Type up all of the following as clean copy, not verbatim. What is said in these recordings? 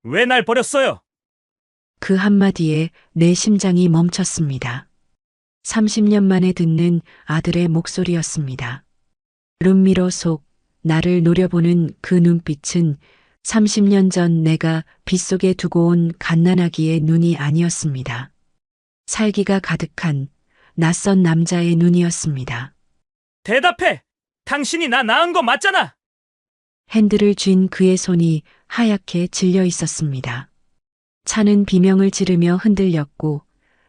왜 날 버렸어요? 그 한마디에 내 심장이 멈췄습니다. 30년 만에 듣는 아들의 목소리였습니다. 룸미러 속 나를 노려보는 그 눈빛은 30년 전 내가 빗속에 두고 온 갓난아기의 눈이 아니었습니다. 살기가 가득한 낯선 남자의 눈이었습니다. 대답해! 당신이 나 낳은 거 맞잖아! 핸들을 쥔 그의 손이 하얗게 질려 있었습니다. 차는 비명을 지르며 흔들렸고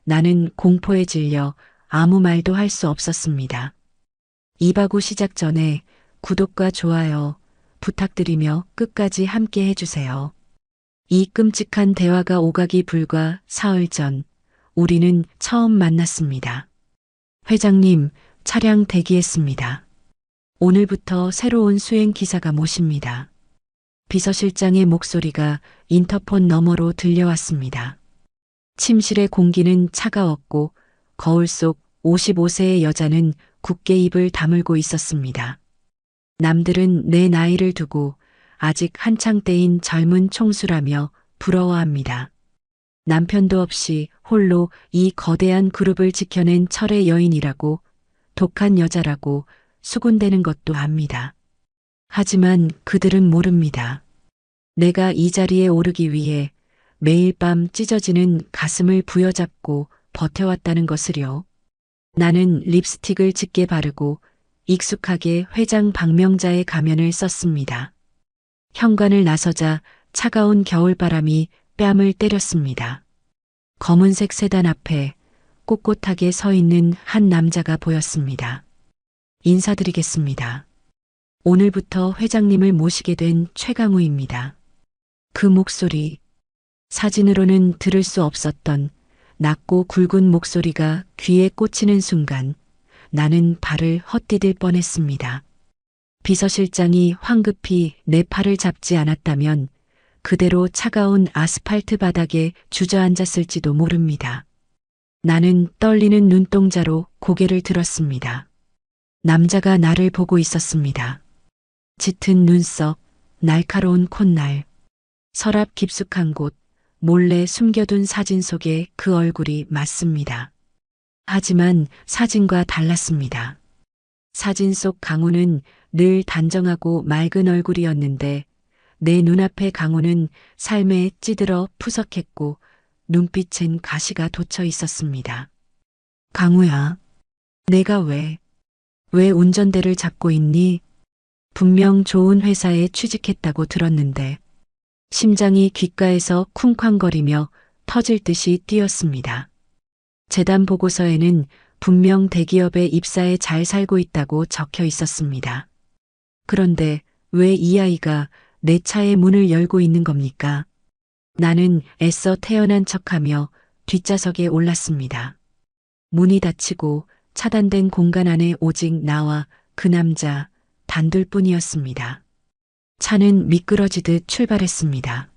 나는 공포에 질려 아무 말도 할 수 없었습니다. 이바구 시작 전에 구독과 좋아요 부탁드리며 끝까지 함께 해주세요. 이 끔찍한 대화가 오가기 불과 사흘 전 우리는 처음 만났습니다. 회장님, 차량 대기했습니다. 오늘부터 새로운 수행 기사가 모십니다. 비서실장의 목소리가 인터폰 너머로 들려왔습니다. 침실의 공기는 차가웠고 거울 속 55세의 여자는 굳게 입을 다물고 있었습니다. 남들은 내 나이를 두고 아직 한창 때인 젊은 총수라며 부러워합니다. 남편도 없이 홀로 이 거대한 그룹을 지켜낸 철의 여인이라고, 독한 여자라고 수군대는 것도 압니다. 하지만 그들은 모릅니다. 내가 이 자리에 오르기 위해 매일 밤 찢어지는 가슴을 부여잡고 버텨왔다는 것을요. 나는 립스틱을 짙게 바르고 익숙하게 회장 박명자의 가면을 썼습니다. 현관을 나서자 차가운 겨울바람이 뺨을 때렸습니다. 검은색 세단 앞에 꼿꼿하게 서 있는 한 남자가 보였습니다. 인사드리겠습니다. 오늘부터 회장님을 모시게 된 최강우입니다. 그 목소리, 사진으로는 들을 수 없었던 낮고 굵은 목소리가 귀에 꽂히는 순간 나는 발을 헛디딜 뻔했습니다. 비서실장이 황급히 내 팔을 잡지 않았다면 그대로 차가운 아스팔트 바닥에 주저앉았을지도 모릅니다. 나는 떨리는 눈동자로 고개를 들었습니다. 남자가 나를 보고 있었습니다. 짙은 눈썹, 날카로운 콧날, 서랍 깊숙한 곳, 몰래 숨겨둔 사진 속에 그 얼굴이 맞습니다. 하지만 사진과 달랐습니다. 사진 속 강우는 늘 단정하고 맑은 얼굴이었는데 내 눈앞의 강우는 삶에 찌들어 푸석했고 눈빛엔 가시가 돋쳐 있었습니다. 강우야, 내가 왜 운전대를 잡고 있니? 분명 좋은 회사에 취직했다고 들었는데 심장이 귓가에서 쿵쾅거리며 터질 듯이 뛰었습니다. 재단 보고서에는 분명 대기업에 입사해 잘 살고 있다고 적혀 있었습니다. 그런데 왜 이 아이가 내 차의 문을 열고 있는 겁니까? 나는 애써 태어난 척하며 뒷좌석에 올랐습니다. 문이 닫히고 차단된 공간 안에 오직 나와 그 남자 단둘뿐이었습니다. 차는 미끄러지듯 출발했습니다.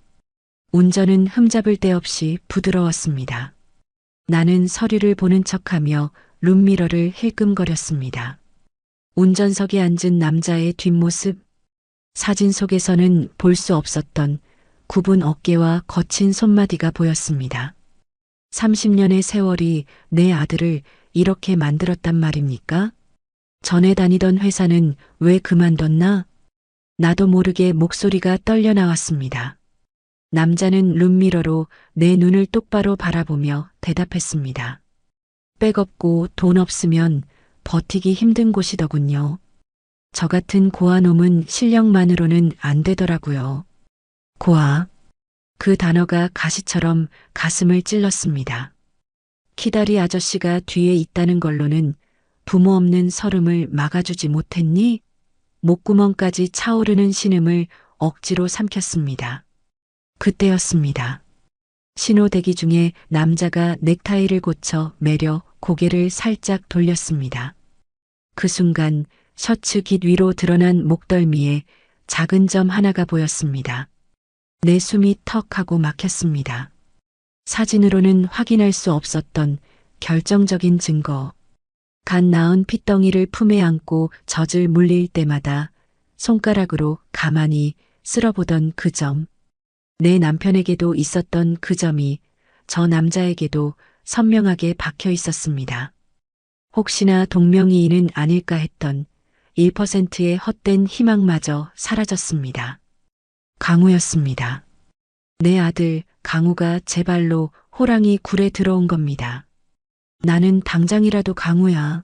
운전은 흠잡을 데 없이 부드러웠습니다. 나는 서류를 보는 척하며 룸미러를 힐끔거렸습니다. 운전석에 앉은 남자의 뒷모습, 사진 속에서는 볼 수 없었던 굽은 어깨와 거친 손마디가 보였습니다. 30년의 세월이 내 아들을 이렇게 만들었단 말입니까? 전에 다니던 회사는 왜 그만뒀나? 나도 모르게 목소리가 떨려 나왔습니다. 남자는 룸미러로 내 눈을 똑바로 바라보며 대답했습니다. 백 없고 돈 없으면 버티기 힘든 곳이더군요. 저 같은 고아놈은 실력만으로는 안 되더라고요. 고아. 그 단어가 가시처럼 가슴을 찔렀습니다. 키다리 아저씨가 뒤에 있다는 걸로는 부모 없는 서름을 막아주지 못했니? 목구멍까지 차오르는 신음을 억지로 삼켰습니다. 그때였습니다. 신호 대기 중에 남자가 넥타이를 고쳐 매려 고개를 살짝 돌렸습니다. 그 순간 셔츠 깃 위로 드러난 목덜미에 작은 점 하나가 보였습니다. 내 숨이 턱 하고 막혔습니다. 사진으로는 확인할 수 없었던 결정적인 증거. 갓 나은 핏덩이를 품에 안고 젖을 물릴 때마다 손가락으로 가만히 쓸어보던 그 점. 내 남편에게도 있었던 그 점이 저 남자에게도 선명하게 박혀 있었습니다. 혹시나 동명이인은 아닐까 했던 1%의 헛된 희망마저 사라졌습니다. 강우였습니다. 내 아들 강우가 제 발로 호랑이 굴에 들어온 겁니다. 나는 당장이라도 강우야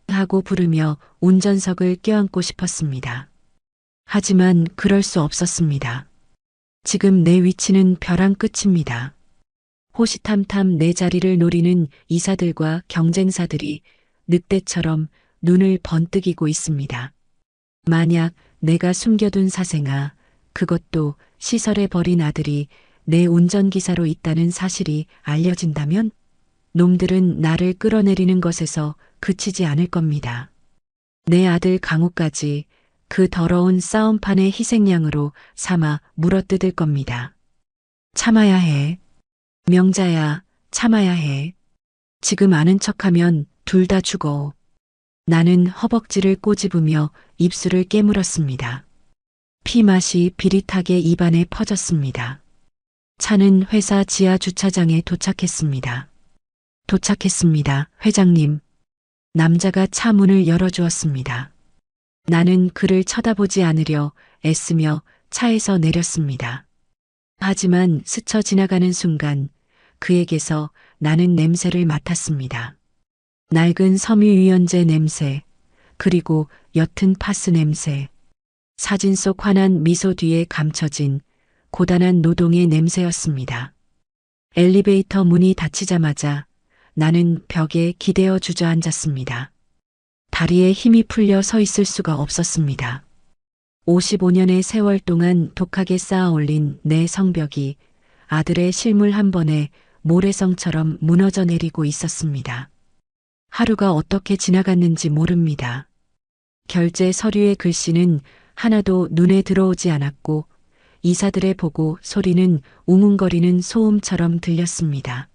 하고 부르며 운전석을 껴안고 싶었습니다. 하지만 그럴 수 없었습니다. 지금 내 위치는 벼랑 끝입니다. 호시탐탐 내 자리를 노리는 이사들과 경쟁사들이 늑대처럼 눈을 번뜩이고 있습니다. 만약 내가 숨겨둔 사생아, 그것도 시설에 버린 아들이 내 운전기사로 있다는 사실이 알려진다면 놈들은 나를 끌어내리는 것에서 그치지 않을 겁니다. 내 아들 강우까지 그 더러운 싸움판의 희생양으로 삼아 물어뜯을 겁니다. 참아야 해. 명자야, 참아야 해. 지금 아는 척하면 둘 다 죽어. 나는 허벅지를 꼬집으며 입술을 깨물었습니다. 피맛이 비릿하게 입안에 퍼졌습니다. 차는 회사 지하 주차장에 도착했습니다. 도착했습니다, 회장님. 남자가 차 문을 열어주었습니다. 나는 그를 쳐다보지 않으려 애쓰며 차에서 내렸습니다. 하지만 스쳐 지나가는 순간 그에게서 나는 냄새를 맡았습니다. 낡은 섬유유연제 냄새, 그리고 옅은 파스 냄새, 사진 속 환한 미소 뒤에 감춰진 고단한 노동의 냄새였습니다. 엘리베이터 문이 닫히자마자 나는 벽에 기대어 주저앉았습니다. 다리에 힘이 풀려 서 있을 수가 없었습니다. 55년의 세월 동안 독하게 쌓아 올린 내 성벽이 아들의 실물 한 번에 모래성처럼 무너져 내리고 있었습니다. 하루가 어떻게 지나갔는지 모릅니다. 결제 서류의 글씨는 하나도 눈에 들어오지 않았고 이사들의 보고 소리는 웅웅거리는 소음처럼 들렸습니다.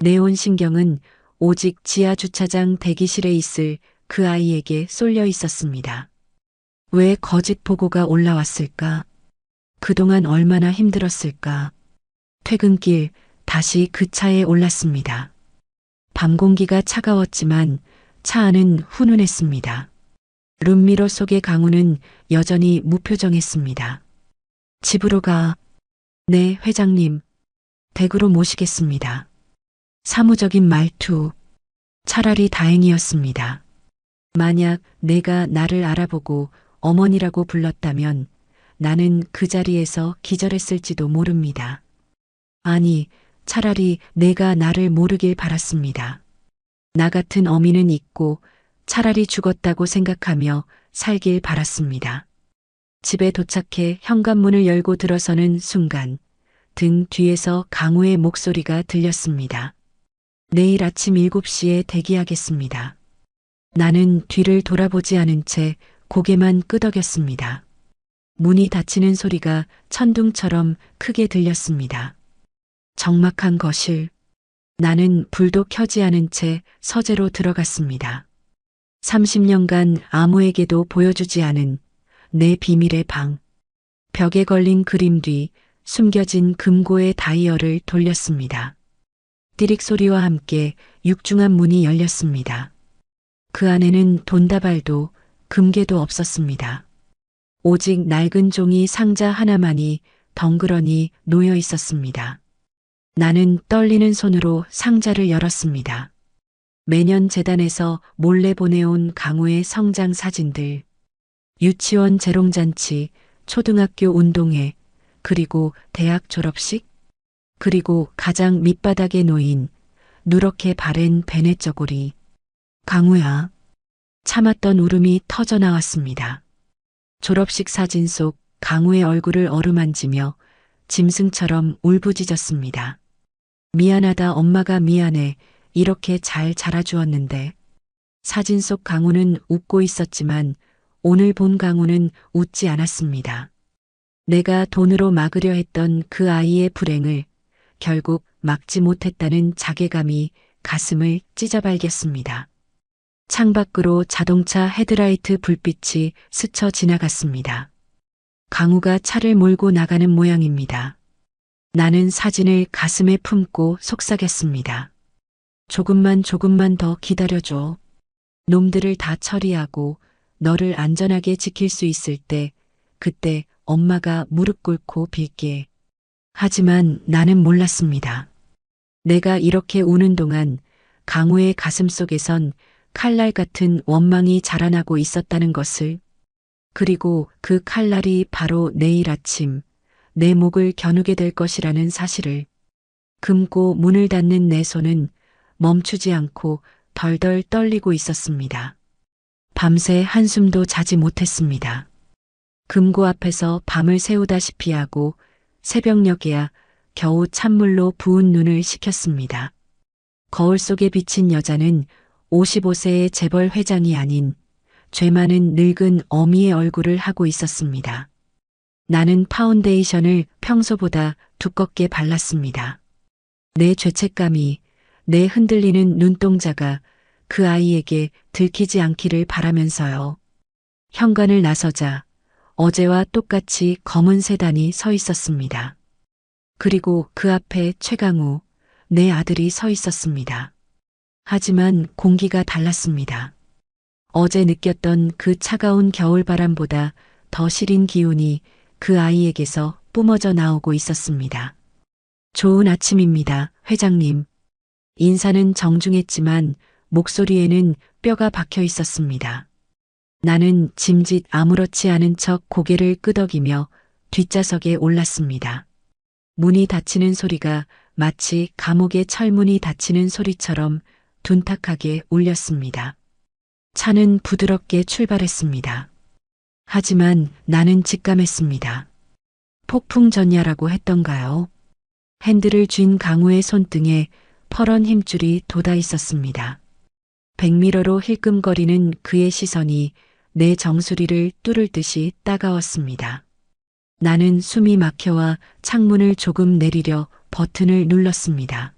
내 온 신경은 오직 지하 주차장 대기실에 있을 그 아이에게 쏠려 있었습니다. 왜 거짓 보고가 올라왔을까? 그동안 얼마나 힘들었을까? 퇴근길 다시 그 차에 올랐습니다. 밤 공기가 차가웠지만 차 안은 훈훈했습니다. 룸미러 속의 강우는 여전히 무표정했습니다. 집으로 가. 네, 회장님. 댁으로 모시겠습니다. 사무적인 말투. 차라리 다행이었습니다. 만약 내가 나를 알아보고 어머니라고 불렀다면 나는 그 자리에서 기절했을지도 모릅니다. 아니, 차라리 내가 나를 모르길 바랐습니다. 나 같은 어미는 있고 차라리 죽었다고 생각하며 살길 바랐습니다. 집에 도착해 현관문을 열고 들어서는 순간 등 뒤에서 강우의 목소리가 들렸습니다. 내일 아침 7시에 대기하겠습니다. 나는 뒤를 돌아보지 않은 채 고개만 끄덕였습니다. 문이 닫히는 소리가 천둥처럼 크게 들렸습니다. 적막한 거실. 나는 불도 켜지 않은 채 서재로 들어갔습니다. 30년간 아무에게도 보여주지 않은 내 비밀의 방. 벽에 걸린 그림 뒤 숨겨진 금고의 다이얼을 돌렸습니다. 띠릭 소리와 함께 육중한 문이 열렸습니다. 그 안에는 돈다발도 금괴도 없었습니다. 오직 낡은 종이 상자 하나만이 덩그러니 놓여 있었습니다. 나는 떨리는 손으로 상자를 열었습니다. 매년 재단에서 몰래 보내온 강우의 성장 사진들, 유치원 재롱잔치, 초등학교 운동회, 그리고 대학 졸업식, 그리고 가장 밑바닥에 놓인 누렇게 바랜 베네 저고리. 강우야. 참았던 울음이 터져 나왔습니다. 졸업식 사진 속 강우의 얼굴을 어루만지며 짐승처럼 울부짖었습니다. 미안하다 엄마가 미안해. 이렇게 잘 자라주었는데. 사진 속 강우는 웃고 있었지만 오늘 본 강우는 웃지 않았습니다. 내가 돈으로 막으려 했던 그 아이의 불행을 결국 막지 못했다는 자괴감이 가슴을 찢어발겼습니다. 창밖으로 자동차 헤드라이트 불빛이 스쳐 지나갔습니다. 강우가 차를 몰고 나가는 모양입니다. 나는 사진을 가슴에 품고 속삭였습니다. 조금만 더 기다려줘. 놈들을 다 처리하고 너를 안전하게 지킬 수 있을 때, 그때 엄마가 무릎 꿇고 빌게. 하지만 나는 몰랐습니다. 내가 이렇게 우는 동안 강우의 가슴 속에선 칼날 같은 원망이 자라나고 있었다는 것을, 그리고 그 칼날이 바로 내일 아침 내 목을 겨누게 될 것이라는 사실을. 금고 문을 닫는 내 손은 멈추지 않고 덜덜 떨리고 있었습니다. 밤새 한숨도 자지 못했습니다. 금고 앞에서 밤을 새우다시피 하고 새벽녘에야 겨우 찬물로 부은 눈을 식혔습니다. 거울 속에 비친 여자는 55세의 재벌 회장이 아닌 죄 많은 늙은 어미의 얼굴을 하고 있었습니다. 나는 파운데이션을 평소보다 두껍게 발랐습니다. 내 죄책감이, 내 흔들리는 눈동자가 그 아이에게 들키지 않기를 바라면서요. 현관을 나서자 어제와 똑같이 검은 세단이 서 있었습니다. 그리고 그 앞에 최강우, 내 아들이 서 있었습니다. 하지만 공기가 달랐습니다. 어제 느꼈던 그 차가운 겨울바람보다 더 시린 기운이 그 아이에게서 뿜어져 나오고 있었습니다. 좋은 아침입니다, 회장님. 인사는 정중했지만 목소리에는 뼈가 박혀 있었습니다. 나는 짐짓 아무렇지 않은 척 고개를 끄덕이며 뒷좌석에 올랐습니다. 문이 닫히는 소리가 마치 감옥의 철문이 닫히는 소리처럼 둔탁하게 울렸습니다. 차는 부드럽게 출발했습니다. 하지만 나는 직감했습니다. 폭풍전야라고 했던가요? 핸들을 쥔 강우의 손등에 퍼런 힘줄이 돋아 있었습니다. 백미러로 힐끔거리는 그의 시선이 내 정수리를 뚫을 듯이 따가웠습니다. 나는 숨이 막혀와 창문을 조금 내리려 버튼을 눌렀습니다.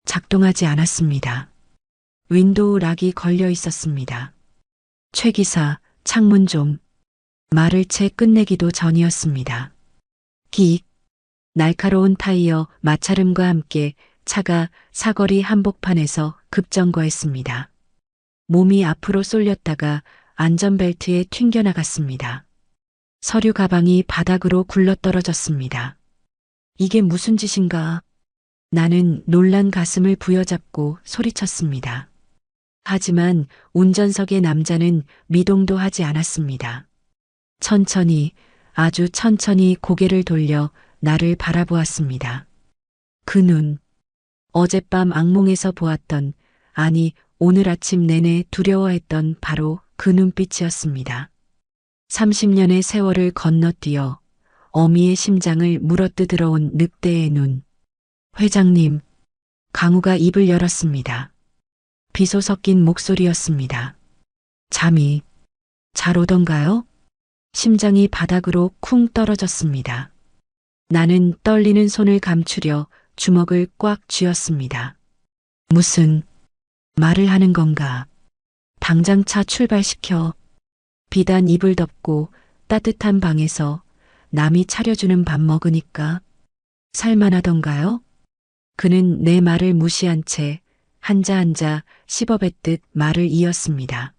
작동하지 않았습니다. 윈도우 락이 걸려 있었습니다. 최 기사, 창문 좀. 말을 채 끝내기도 전이었습니다. 기익. 날카로운 타이어 마찰음과 함께 차가 사거리 한복판에서 급정거했습니다. 몸이 앞으로 쏠렸다가 안전벨트에 튕겨나갔습니다. 서류 가방이 바닥으로 굴러떨어졌습니다. 이게 무슨 짓인가? 나는 놀란 가슴을 부여잡고 소리쳤습니다. 하지만 운전석의 남자는 미동도 하지 않았습니다. 천천히, 아주 천천히 고개를 돌려 나를 바라보았습니다. 그 눈, 어젯밤 악몽에서 보았던, 아니 오늘 아침 내내 두려워했던 바로 그 눈빛이었습니다. 30년의 세월을 건너뛰어 어미의 심장을 물어뜯으러 온 늑대의 눈. 회장님, 강우가 입을 열었습니다. 비소 섞인 목소리였습니다. 잠이 잘 오던가요? 심장이 바닥으로 쿵 떨어졌습니다. 나는 떨리는 손을 감추려 주먹을 꽉 쥐었습니다. 무슨 말을 하는 건가? 당장 차 출발시켜. 비단 이불 덮고 따뜻한 방에서 남이 차려주는 밥 먹으니까 살만하던가요? 그는 내 말을 무시한 채 한자 씹어뱉듯 말을 이었습니다.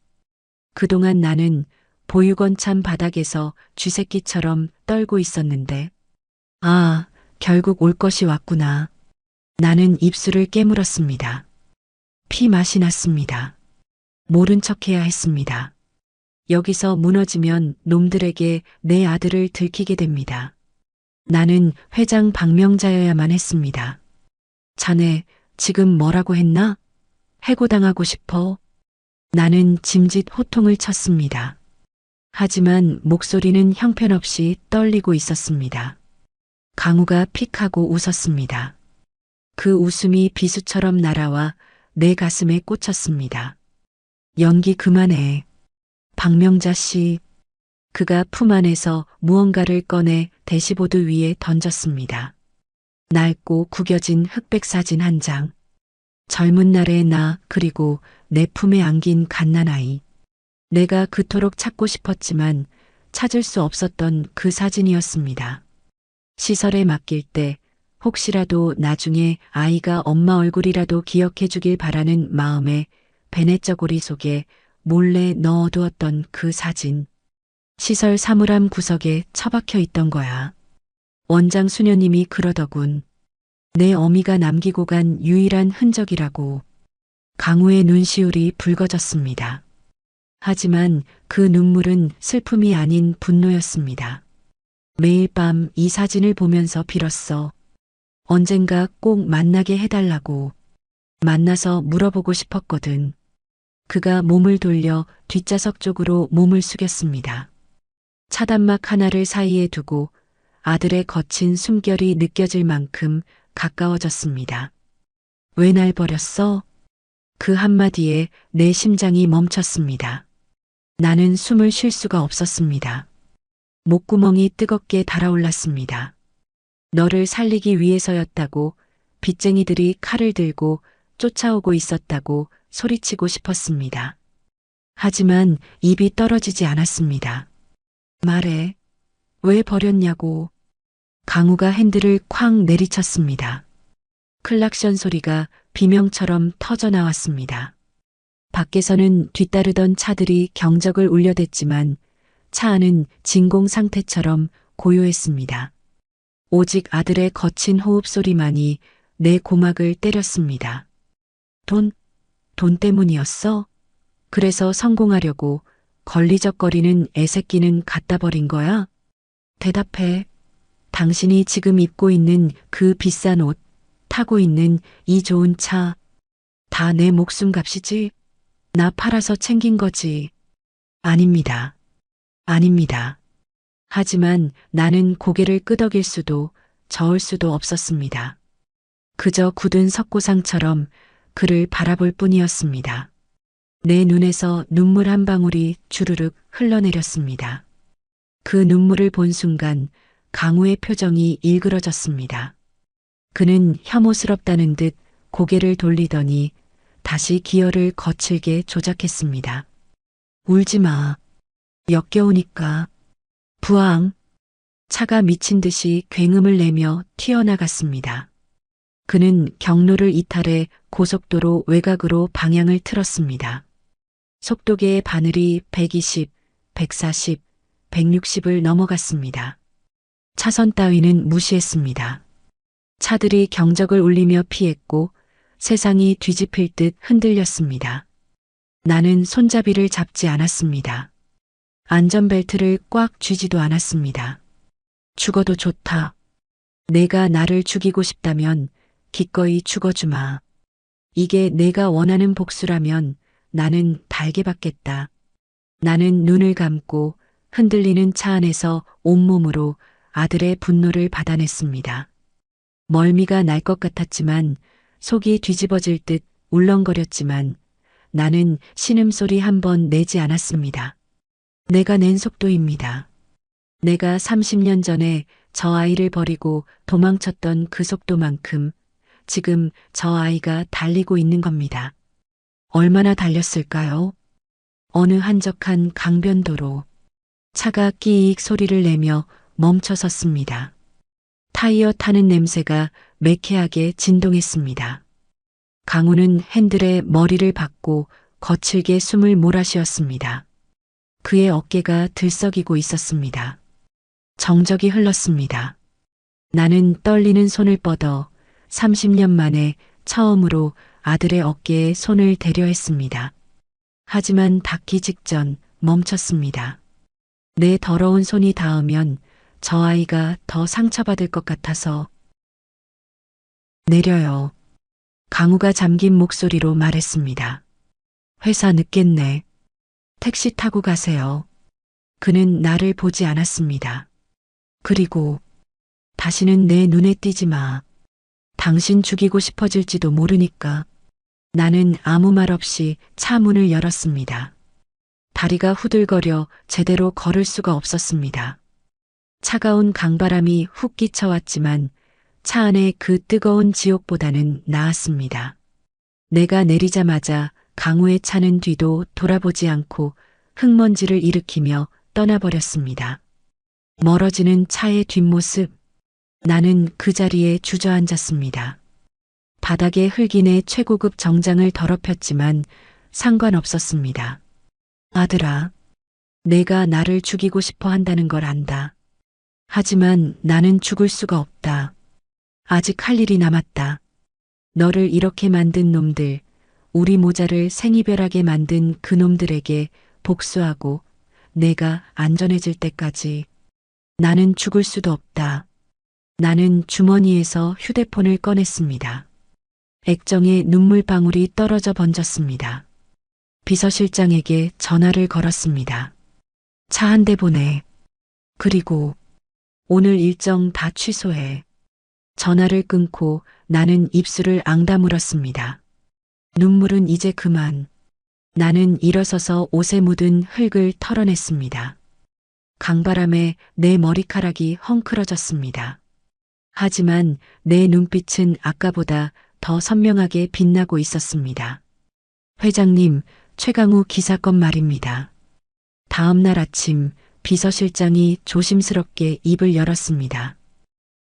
그동안 나는 보육원참 바닥에서 쥐새끼처럼 떨고 있었는데, 아, 결국 올 것이 왔구나. 나는 입술을 깨물었습니다. 피 맛이 났습니다. 모른 척해야 했습니다. 여기서 무너지면 놈들에게 내 아들을 들키게 됩니다. 나는 회장 박명자여야만 했습니다. 자네 지금 뭐라고 했나? 해고당하고 싶어? 나는 짐짓 호통을 쳤습니다. 하지만 목소리는 형편없이 떨리고 있었습니다. 강우가 픽하고 웃었습니다. 그 웃음이 비수처럼 날아와 내 가슴에 꽂혔습니다. 연기 그만해. 박명자 씨. 그가 품 안에서 무언가를 꺼내 대시보드 위에 던졌습니다. 낡고 구겨진 흑백 사진 한 장. 젊은 날의 나, 그리고 내 품에 안긴 갓난아이. 내가 그토록 찾고 싶었지만 찾을 수 없었던 그 사진이었습니다. 시설에 맡길 때 혹시라도 나중에 아이가 엄마 얼굴이라도 기억해 주길 바라는 마음에 베넷저고리 속에 몰래 넣어두었던 그 사진. 시설 사물함 구석에 처박혀 있던 거야. 원장 수녀님이 그러더군. 내 어미가 남기고 간 유일한 흔적이라고. 강우의 눈시울이 붉어졌습니다. 하지만 그 눈물은 슬픔이 아닌 분노였습니다. 매일 밤 이 사진을 보면서 빌었어. 언젠가 꼭 만나게 해달라고. 만나서 물어보고 싶었거든. 그가 몸을 돌려 뒷좌석 쪽으로 몸을 숙였습니다. 차단막 하나를 사이에 두고 아들의 거친 숨결이 느껴질 만큼 가까워졌습니다. 왜 날 버렸어? 그 한마디에 내 심장이 멈췄습니다. 나는 숨을 쉴 수가 없었습니다. 목구멍이 뜨겁게 달아올랐습니다. 너를 살리기 위해서였다고, 빚쟁이들이 칼을 들고 쫓아오고 있었다고 소리치고 싶었습니다. 하지만 입이 떨어지지 않았습니다. 말해. 왜 버렸냐고. 강우가 핸들을 쾅 내리쳤습니다. 클락션 소리가 비명처럼 터져 나왔습니다. 밖에서는 뒤따르던 차들이 경적을 울려댔지만 차 안은 진공 상태처럼 고요했습니다. 오직 아들의 거친 호흡 소리만이 내 고막을 때렸습니다. 돈 때문이었어? 그래서 성공하려고 걸리적거리는 애새끼는 갖다 버린 거야? 대답해. 당신이 지금 입고 있는 그 비싼 옷, 타고 있는 이 좋은 차, 다 내 목숨값이지? 나 팔아서 챙긴 거지. 아닙니다. 아닙니다. 하지만 나는 고개를 끄덕일 수도 저을 수도 없었습니다. 그저 굳은 석고상처럼 그를 바라볼 뿐이었습니다. 내 눈에서 눈물 한 방울이 주르륵 흘러내렸습니다. 그 눈물을 본 순간 강우의 표정이 일그러졌습니다. 그는 혐오스럽다는 듯 고개를 돌리더니 다시 기어를 거칠게 조작했습니다. 울지 마. 역겨우니까. 부앙. 차가 미친 듯이 굉음을 내며 튀어나갔습니다. 그는 경로를 이탈해 고속도로 외곽으로 방향을 틀었습니다. 속도계의 바늘이 120, 140, 160을 넘어갔습니다. 차선 따위는 무시했습니다. 차들이 경적을 울리며 피했고 세상이 뒤집힐 듯 흔들렸습니다. 나는 손잡이를 잡지 않았습니다. 안전벨트를 꽉 쥐지도 않았습니다. 죽어도 좋다. 내가 나를 죽이고 싶다면 기꺼이 죽어주마. 이게 내가 원하는 복수라면 나는 달게 받겠다. 나는 눈을 감고 흔들리는 차 안에서 온몸으로 아들의 분노를 받아냈습니다. 멀미가 날 것 같았지만 속이 뒤집어질 듯 울렁거렸지만 나는 신음소리 한 번 내지 않았습니다. 내가 낸 속도입니다. 내가 30년 전에 저 아이를 버리고 도망쳤던 그 속도만큼 지금 저 아이가 달리고 있는 겁니다. 얼마나 달렸을까요? 어느 한적한 강변도로 차가 끼익 소리를 내며 멈춰섰습니다. 타이어 타는 냄새가 매캐하게 진동했습니다. 강우는 핸들에 머리를 박고 거칠게 숨을 몰아쉬었습니다. 그의 어깨가 들썩이고 있었습니다. 정적이 흘렀습니다. 나는 떨리는 손을 뻗어 30년 만에 처음으로 아들의 어깨에 손을 대려 했습니다. 하지만 닿기 직전 멈췄습니다. 내 더러운 손이 닿으면 저 아이가 더 상처받을 것 같아서. 내려요. 강우가 잠긴 목소리로 말했습니다. 회사 늦겠네. 택시 타고 가세요. 그는 나를 보지 않았습니다. 그리고 다시는 내 눈에 띄지 마. 당신 죽이고 싶어질지도 모르니까. 나는 아무 말 없이 차 문을 열었습니다. 다리가 후들거려 제대로 걸을 수가 없었습니다. 차가운 강바람이 훅 끼쳐왔지만 차 안의 그 뜨거운 지옥보다는 나았습니다. 내가 내리자마자 강우의 차는 뒤도 돌아보지 않고 흙먼지를 일으키며 떠나버렸습니다. 멀어지는 차의 뒷모습. 나는 그 자리에 주저앉았습니다. 바닥에 흙인의 최고급 정장을 더럽혔지만 상관없었습니다. 아들아, 내가 나를 죽이고 싶어 한다는 걸 안다. 하지만 나는 죽을 수가 없다. 아직 할 일이 남았다. 너를 이렇게 만든 놈들, 우리 모자를 생이별하게 만든 그 놈들에게 복수하고 내가 안전해질 때까지 나는 죽을 수도 없다. 나는 주머니에서 휴대폰을 꺼냈습니다. 액정에 눈물방울이 떨어져 번졌습니다. 비서실장에게 전화를 걸었습니다. 차 한 대 보내. 그리고 오늘 일정 다 취소해. 전화를 끊고 나는 입술을 앙다물었습니다. 눈물은 이제 그만. 나는 일어서서 옷에 묻은 흙을 털어냈습니다. 강바람에 내 머리카락이 헝클어졌습니다. 하지만 내 눈빛은 아까보다 더 선명하게 빛나고 있었습니다. 회장님, 최강우 기사건 말입니다. 다음 날 아침 비서실장이 조심스럽게 입을 열었습니다.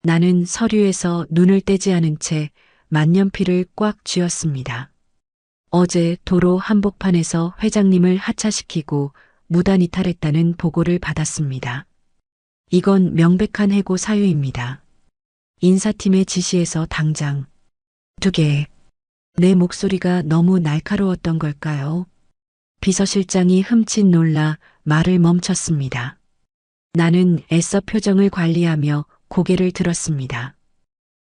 나는 서류에서 눈을 떼지 않은 채 만년필을 꽉 쥐었습니다. 어제 도로 한복판에서 회장님을 하차시키고 무단 이탈했다는 보고를 받았습니다. 이건 명백한 해고 사유입니다. 인사팀의 지시에서 당장 2개. 내 목소리가 너무 날카로웠던 걸까요? 비서실장이 흠칫 놀라 말을 멈췄습니다. 나는 애써 표정을 관리하며 고개를 들었습니다.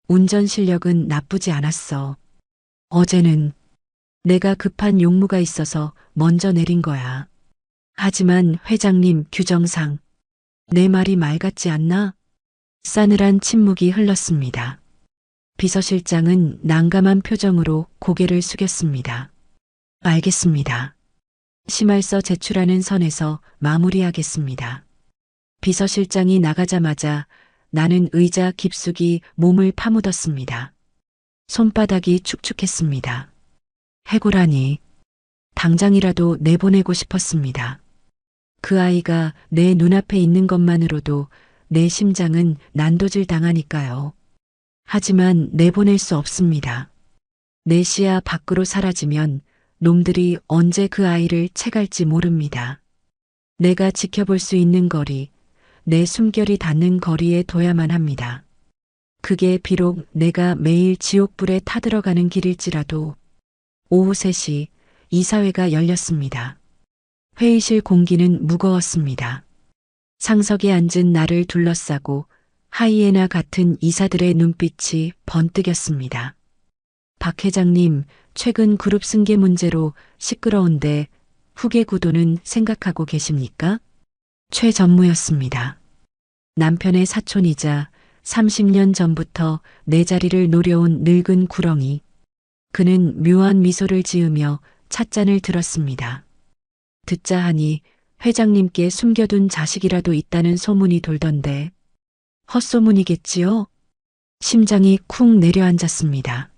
운전 실력은 나쁘지 않았어. 어제는 내가 급한 용무가 있어서 먼저 내린 거야. 하지만 회장님 규정상 내 말이 말 같지 않나? 싸늘한 침묵이 흘렀습니다. 비서실장은 난감한 표정으로 고개를 숙였습니다. 알겠습니다. 심할서 제출하는 선에서 마무리하겠습니다. 비서실장이 나가자마자 나는 의자 깊숙이 몸을 파묻었습니다. 손바닥이 축축했습니다. 해고라니. 당장이라도 내보내고 싶었습니다. 그 아이가 내 눈앞에 있는 것만으로도 내 심장은 난도질 당하니까요. 하지만 내보낼 수 없습니다. 내 시야 밖으로 사라지면 놈들이 언제 그 아이를 채갈지 모릅니다. 내가 지켜볼 수 있는 거리, 내 숨결이 닿는 거리에 둬야만 합니다. 그게 비록 내가 매일 지옥불에 타들어가는 길일지라도. 오후 3시 이사회가 열렸습니다. 회의실 공기는 무거웠습니다. 상석에 앉은 나를 둘러싸고 하이에나 같은 이사들의 눈빛이 번뜩였습니다. 박 회장님, 최근 그룹 승계 문제로 시끄러운데 후계 구도는 생각하고 계십니까? 최 전무였습니다. 남편의 사촌이자 30년 전부터 내 자리를 노려온 늙은 구렁이. 그는 묘한 미소를 지으며 찻잔을 들었습니다. 듣자 하니 회장님께 숨겨둔 자식이라도 있다는 소문이 돌던데. 헛소문이겠지요? 심장이 쿵 내려앉았습니다.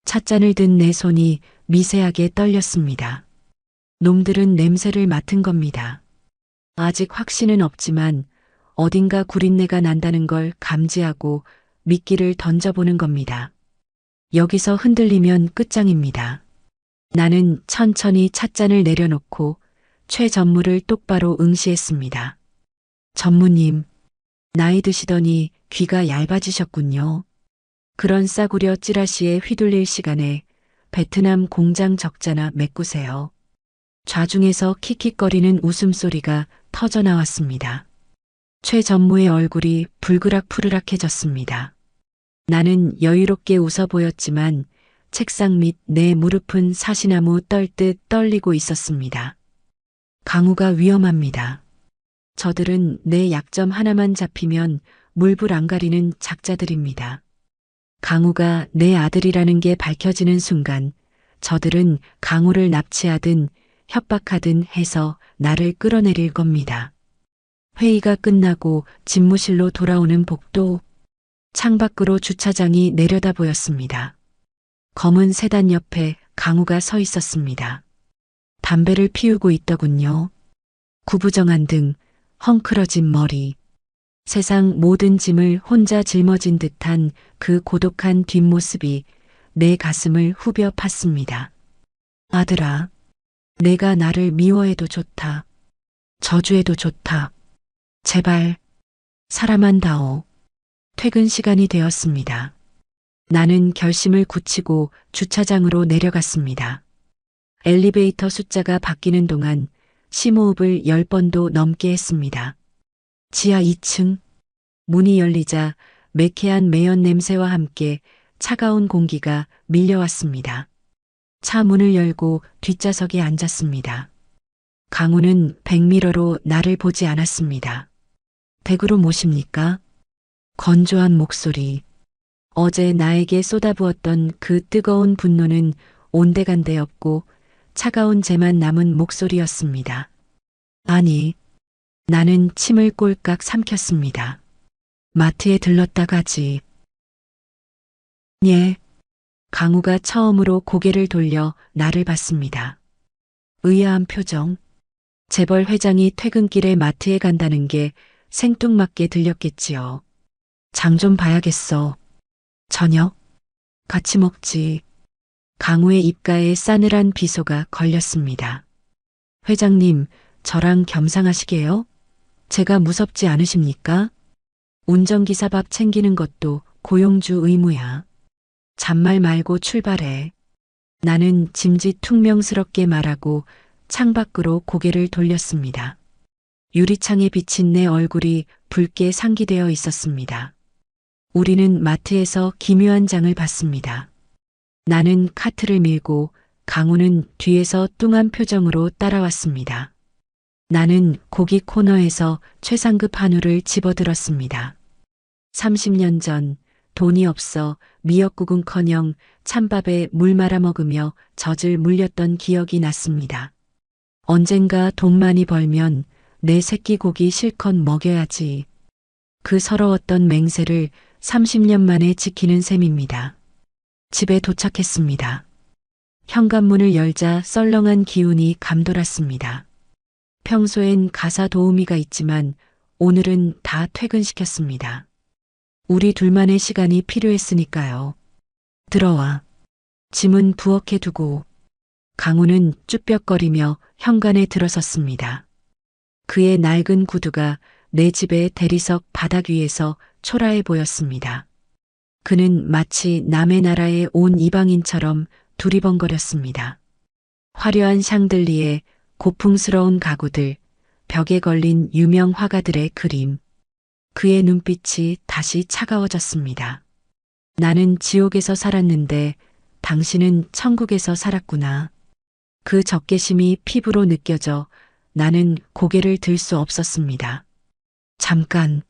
찻잔을 든 내 손이 미세하게 떨렸습니다. 놈들은 냄새를 맡은 겁니다. 아직 확신은 없지만 어딘가 구린내가 난다는 걸 감지하고 미끼를 던져보는 겁니다. 여기서 흔들리면 끝장입니다. 나는 천천히 찻잔을 내려놓고 최 전무를 똑바로 응시했습니다. 전무님, 나이 드시더니 귀가 얇아지셨군요. 그런 싸구려 찌라시에 휘둘릴 시간에 베트남 공장 적자나 메꾸세요. 좌중에서 킥킥거리는 웃음소리가 터져나왔습니다. 최 전무의 얼굴이 불그락푸르락해졌습니다. 나는 여유롭게 웃어 보였지만 책상 밑 내 무릎은 사시나무 떨듯 떨리고 있었습니다. 강우가 위험합니다. 저들은 내 약점 하나만 잡히면 물불 안 가리는 작자들입니다. 강우가 내 아들이라는 게 밝혀지는 순간 저들은 강우를 납치하든 협박하든 해서 나를 끌어내릴 겁니다. 회의가 끝나고 집무실로 돌아오는 복도. 창밖으로 주차장이 내려다 보였습니다. 검은 세단 옆에 강우가 서 있었습니다. 담배를 피우고 있더군요. 구부정한 등, 헝클어진 머리. 세상 모든 짐을 혼자 짊어진 듯한 그 고독한 뒷모습이 내 가슴을 후벼 팠습니다. 아들아, 내가 나를 미워해도 좋다. 저주해도 좋다. 제발, 사람만 다오. 퇴근 시간이 되었습니다. 나는 결심을 굳히고 주차장으로 내려갔습니다. 엘리베이터 숫자가 바뀌는 동안 심호흡을 10번도 넘게 했습니다. 지하 2층. 문이 열리자 매캐한 매연 냄새와 함께 차가운 공기가 밀려왔습니다. 차 문을 열고 뒷좌석에 앉았습니다. 강우는 백미러로 나를 보지 않았습니다. 댁으로 모십니까? 건조한 목소리. 어제 나에게 쏟아부었던 그 뜨거운 분노는 온데간데 없고 차가운 재만 남은 목소리였습니다. 아니, 나는 침을 꼴깍 삼켰습니다. 마트에 들렀다 가지. 예. 강우가 처음으로 고개를 돌려 나를 봤습니다. 의아한 표정. 재벌 회장이 퇴근길에 마트에 간다는 게 생뚱맞게 들렸겠지요. 장 좀 봐야겠어. 저녁? 같이 먹지. 강우의 입가에 싸늘한 비소가 걸렸습니다. 회장님, 저랑 겸상하시게요? 제가 무섭지 않으십니까? 운전기사 밥 챙기는 것도 고용주 의무야. 잔말 말고 출발해. 나는 짐짓퉁명스럽게 말하고 창밖으로 고개를 돌렸습니다. 유리창에 비친 내 얼굴이 붉게 상기되어 있었습니다. 우리는 마트에서 기묘한 장을 봤습니다. 나는 카트를 밀고 강우는 뒤에서 뚱한 표정으로 따라왔습니다. 나는 고기 코너에서 최상급 한우를 집어들었습니다. 30년 전 돈이 없어 미역국은커녕 찬밥에 물 말아 먹으며 젖을 물렸던 기억이 났습니다. 언젠가 돈 많이 벌면 내 새끼 고기 실컷 먹여야지. 그 서러웠던 맹세를 30년 만에 지키는 셈입니다. 집에 도착했습니다. 현관문을 열자 썰렁한 기운이 감돌았습니다. 평소엔 가사 도우미가 있지만 오늘은 다 퇴근시켰습니다. 우리 둘만의 시간이 필요했으니까요. 들어와. 짐은 부엌에 두고. 강우는 쭈뼛거리며 현관에 들어섰습니다. 그의 낡은 구두가 내 집의 대리석 바닥 위에서 초라해 보였습니다. 그는 마치 남의 나라에 온 이방인처럼 두리번거렸습니다. 화려한 샹들리에 고풍스러운 가구들, 벽에 걸린 유명 화가들의 그림. 그의 눈빛이 다시 차가워졌습니다. 나는 지옥에서 살았는데 당신은 천국에서 살았구나. 그 적개심이 피부로 느껴져 나는 고개를 들 수 없었습니다. 잠깐.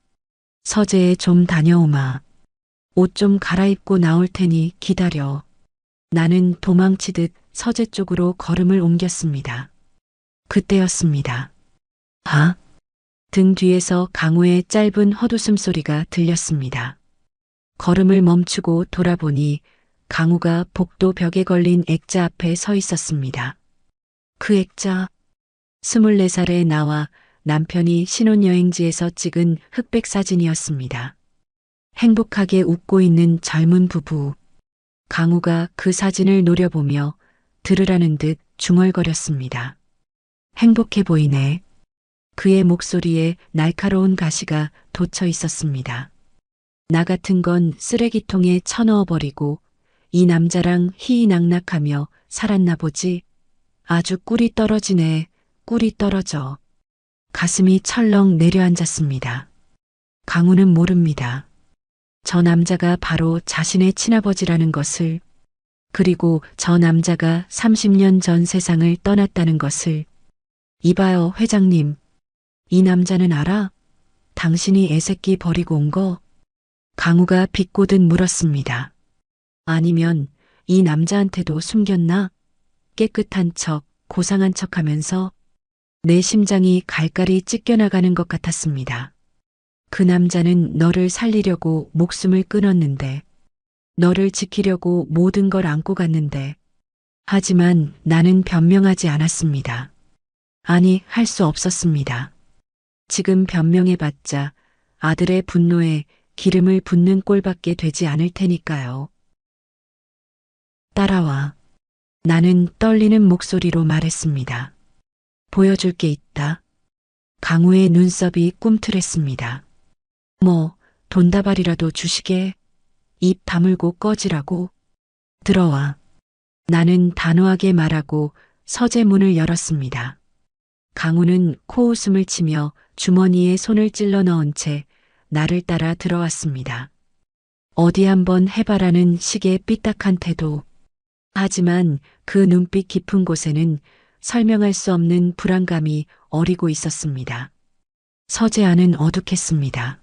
서재에 좀 다녀오마. 옷 좀 갈아입고 나올 테니 기다려. 나는 도망치듯 서재 쪽으로 걸음을 옮겼습니다. 그때였습니다. 아? 등 뒤에서 강우의 짧은 헛웃음 소리가 들렸습니다. 걸음을 멈추고 돌아보니 강우가 복도 벽에 걸린 액자 앞에 서 있었습니다. 그 액자, 24살의 나와 남편이 신혼여행지에서 찍은 흑백 사진이었습니다. 행복하게 웃고 있는 젊은 부부. 강우가 그 사진을 노려보며 들으라는 듯 중얼거렸습니다. 행복해 보이네. 그의 목소리에 날카로운 가시가 돋쳐 있었습니다. 나 같은 건 쓰레기통에 쳐넣어버리고 이 남자랑 희희낙낙하며 살았나 보지. 아주 꿀이 떨어지네. 꿀이 떨어져. 가슴이 철렁 내려앉았습니다. 강우는 모릅니다. 저 남자가 바로 자신의 친아버지라는 것을, 그리고 저 남자가 30년 전 세상을 떠났다는 것을. 이봐요, 회장님. 이 남자는 알아? 당신이 애새끼 버리고 온 거? 강우가 비꼬듯 물었습니다. 아니면 이 남자한테도 숨겼나? 깨끗한 척, 고상한 척 하면서 내 심장이 갈갈이 찢겨나가는 것 같았습니다. 그 남자는 너를 살리려고 목숨을 끊었는데, 너를 지키려고 모든 걸 안고 갔는데, 하지만 나는 변명하지 않았습니다. 아니, 할 수 없었습니다. 지금 변명해봤자 아들의 분노에 기름을 붓는 꼴밖에 되지 않을 테니까요. 따라와. 나는 떨리는 목소리로 말했습니다. 보여줄 게 있다. 강우의 눈썹이 꿈틀했습니다. 뭐, 돈다발이라도 주시게. 입 다물고 꺼지라고. 들어와. 나는 단호하게 말하고 서재 문을 열었습니다. 강우는 코웃음을 치며 주머니에 손을 찔러 넣은 채 나를 따라 들어왔습니다. 어디 한번 해봐라는 식의 삐딱한 태도. 하지만 그 눈빛 깊은 곳에는 설명할 수 없는 불안감이 어리고 있었습니다. 서재 안은 어둑했습니다.